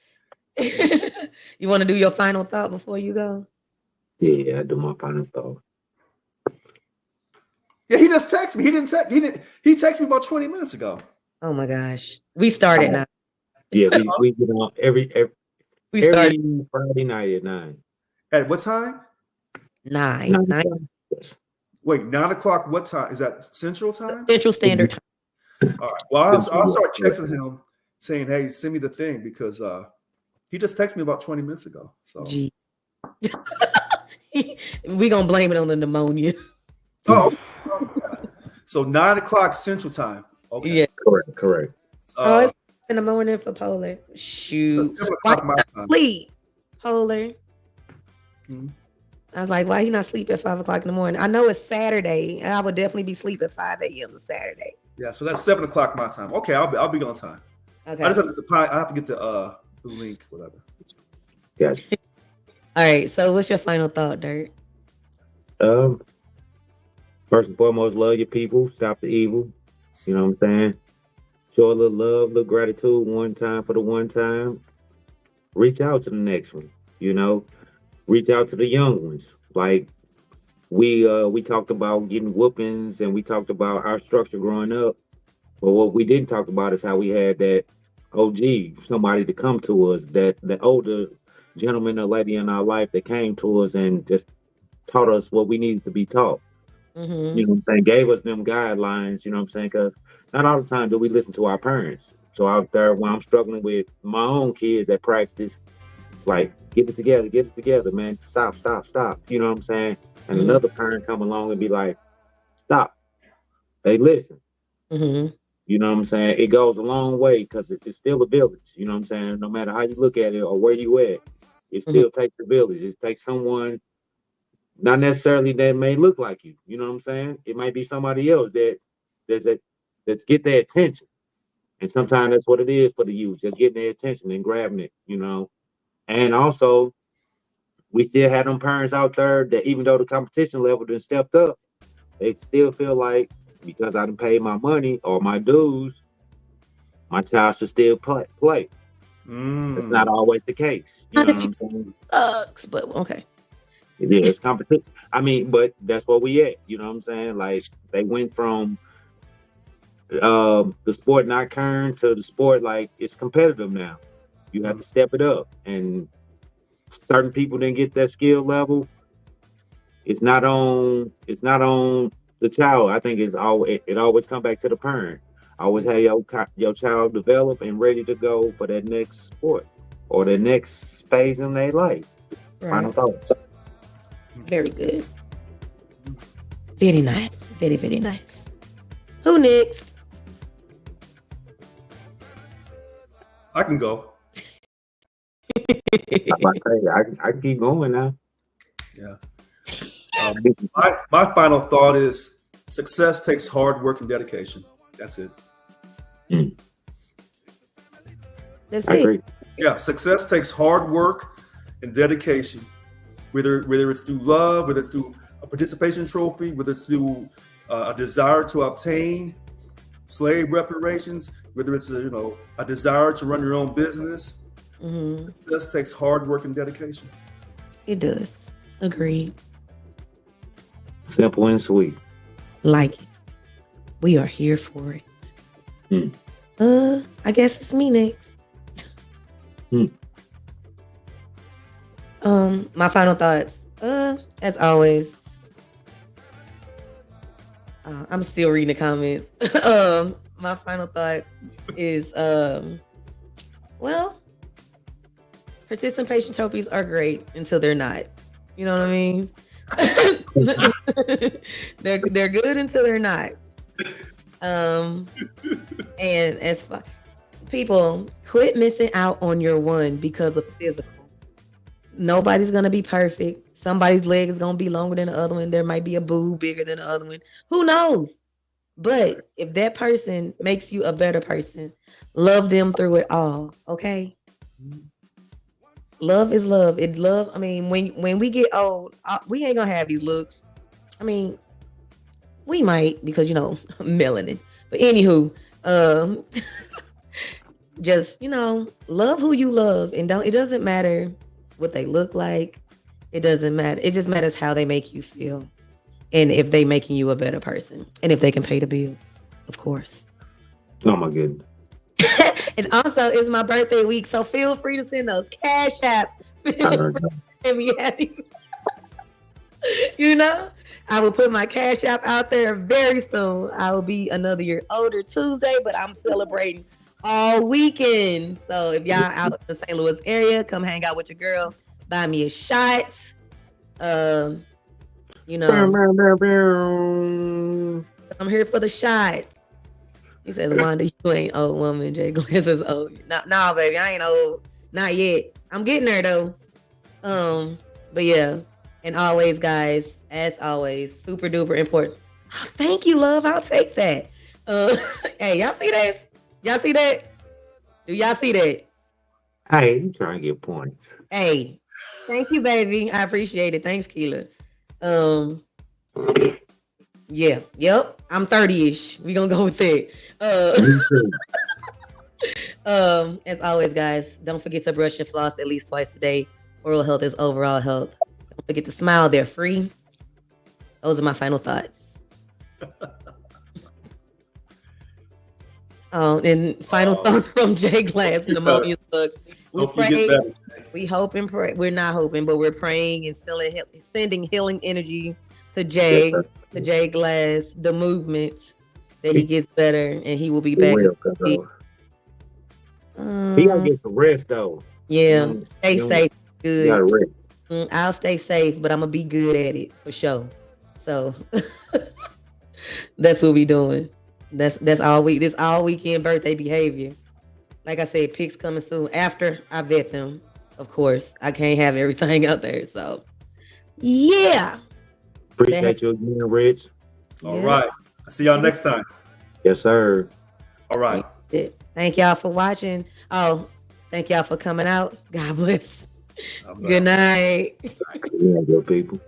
You want to do your final thought before you go? Yeah, I do my final thought. Yeah, he just texted me. He texted me about 20 minutes ago. Oh my gosh. We started now. Yeah, we get on every Friday night at 9. At what time? 9. Wait, 9 o'clock. What time? Is that Central Time? Central Standard Time. All right. Well, I'll start texting him saying, hey, send me the thing because he just texted me about 20 minutes ago. So we gonna blame it on the pneumonia. Oh, so 9 o'clock Central Time. Okay. Yeah. Correct. It's in the morning for Polar. Shoot. Sleep, Polar. I was like, why you not sleep at 5 o'clock in the morning? I know it's Saturday, and I would definitely be sleep at 5 a.m. on Saturday. Yeah, so that's 7 o'clock my time. Okay, I'll be on time. Okay. I have to get the link, whatever. Yes. All right. So, what's your final thought, Dirt? First and foremost, love your people. Stop the evil. You know what I'm saying? Show a little love, little gratitude one time for the one time. Reach out to the next one. You know, reach out to the young ones. Like we talked about getting whoopings and we talked about our structure growing up. But what we didn't talk about is how we had that OG, somebody to come to us, that older gentleman or lady in our life that came to us and just taught us what we needed to be taught. Mm-hmm. You know what I'm saying? Gave us them guidelines, you know what I'm saying? Because not all the time do we listen to our parents. So out there, when I'm struggling with my own kids at practice, like, get it together, man. Stop. You know what I'm saying? And another parent come along and be like, stop. They listen. Mm-hmm. You know what I'm saying? It goes a long way because it's still a village. You know what I'm saying? No matter how you look at it or where you at, it still takes a village. It takes someone, not necessarily that may look like you. You know what I'm saying? It might be somebody else that get their attention. And sometimes that's what it is for the youth, just getting their attention and grabbing it, you know. And also, we still have them parents out there that even though the competition level done stepped up, they still feel like because I done paid my money or my dues, my child should still play. That's not always the case. You know what I'm saying? Sucks, but okay. Yeah, it's competition. I mean, but that's where we at. You know what I'm saying? Like they went from the sport not caring to the sport like it's competitive now. You have to step it up, and certain people didn't get that skill level. It's not on the child. I think it always come back to the parent. Always have your child develop and ready to go for that next sport or the next phase in their life. Right. Final thoughts. Very good. Very nice. Very, very nice. Who next? I can go. I'm about to say, I can keep going now. Yeah. My final thought is success takes hard work and dedication. That's it. That's I it. agree. Yeah, success takes hard work and dedication. Whether it's through love, whether it's through a participation trophy, whether it's through a desire to obtain slave reparations, whether it's a desire to run your own business. Success takes hard work and dedication. It does. Agreed. Simple and sweet. Like it. We are here for it. I guess it's me next. My final thoughts. As always. I'm still reading the comments. My final thought is well, participation trophies are great until they're not. You know what I mean? they're good until they're not. And as far, people, quit missing out on your one because of physical. Nobody's gonna be perfect. Somebody's leg is gonna be longer than the other one. There might be a boob bigger than the other one. Who knows? But if that person makes you a better person, love them through it all. Okay. Love is love. It's love. I mean, when we get old, we ain't gonna have these looks. I mean, we might because melanin. But anywho, just love who you love, and it doesn't matter what they look like. It doesn't matter. It just matters how they make you feel, and if they making you a better person, and if they can pay the bills, of course. Oh my goodness. And also, it's my birthday week, so feel free to send those cash apps and be happy. I will put my cash app out there very soon. I will be another year older Tuesday, but I'm celebrating all weekend. So if y'all out in the St. Louis area, come hang out with your girl. Buy me a shot. I'm here for the shot. He says, Wanda, you ain't old woman. Jay Glass is old. No, baby, I ain't old. Not yet. I'm getting there though. But yeah. And always, guys, as always, super duper important. Oh, thank you, love. I'll take that. Hey, y'all see this? Y'all see that? Do y'all see that? Hey, you trying to get points. Hey, thank you, baby. I appreciate it. Thanks, Keela. Yeah, yep. I'm 30-ish. We gonna go with that. As always, guys, don't forget to brush and floss at least twice a day. Oral health is overall health. Don't forget to smile. They're free. Those are my final thoughts. And final thoughts from Jay Glass, pneumonia sucks. We hope and pray. We're not hoping, but we're praying and sending healing energy to Jay, to Jay Glass, the movement, that he gets better and he will be back. He gotta get some rest though. Yeah, stay safe. Good. You gotta rest. I'll stay safe, but I'm gonna be good at it for sure. So that's what we doing. That's all week. This all weekend birthday behavior. Like I said, pics coming soon after I vet them. Of course, I can't have everything out there. So yeah. Appreciate you again, Rich. All right. I'll see y'all next time. Yes, sir. All right. Thank y'all for watching. Oh, thank y'all for coming out. God bless. Good night. Yeah, good people.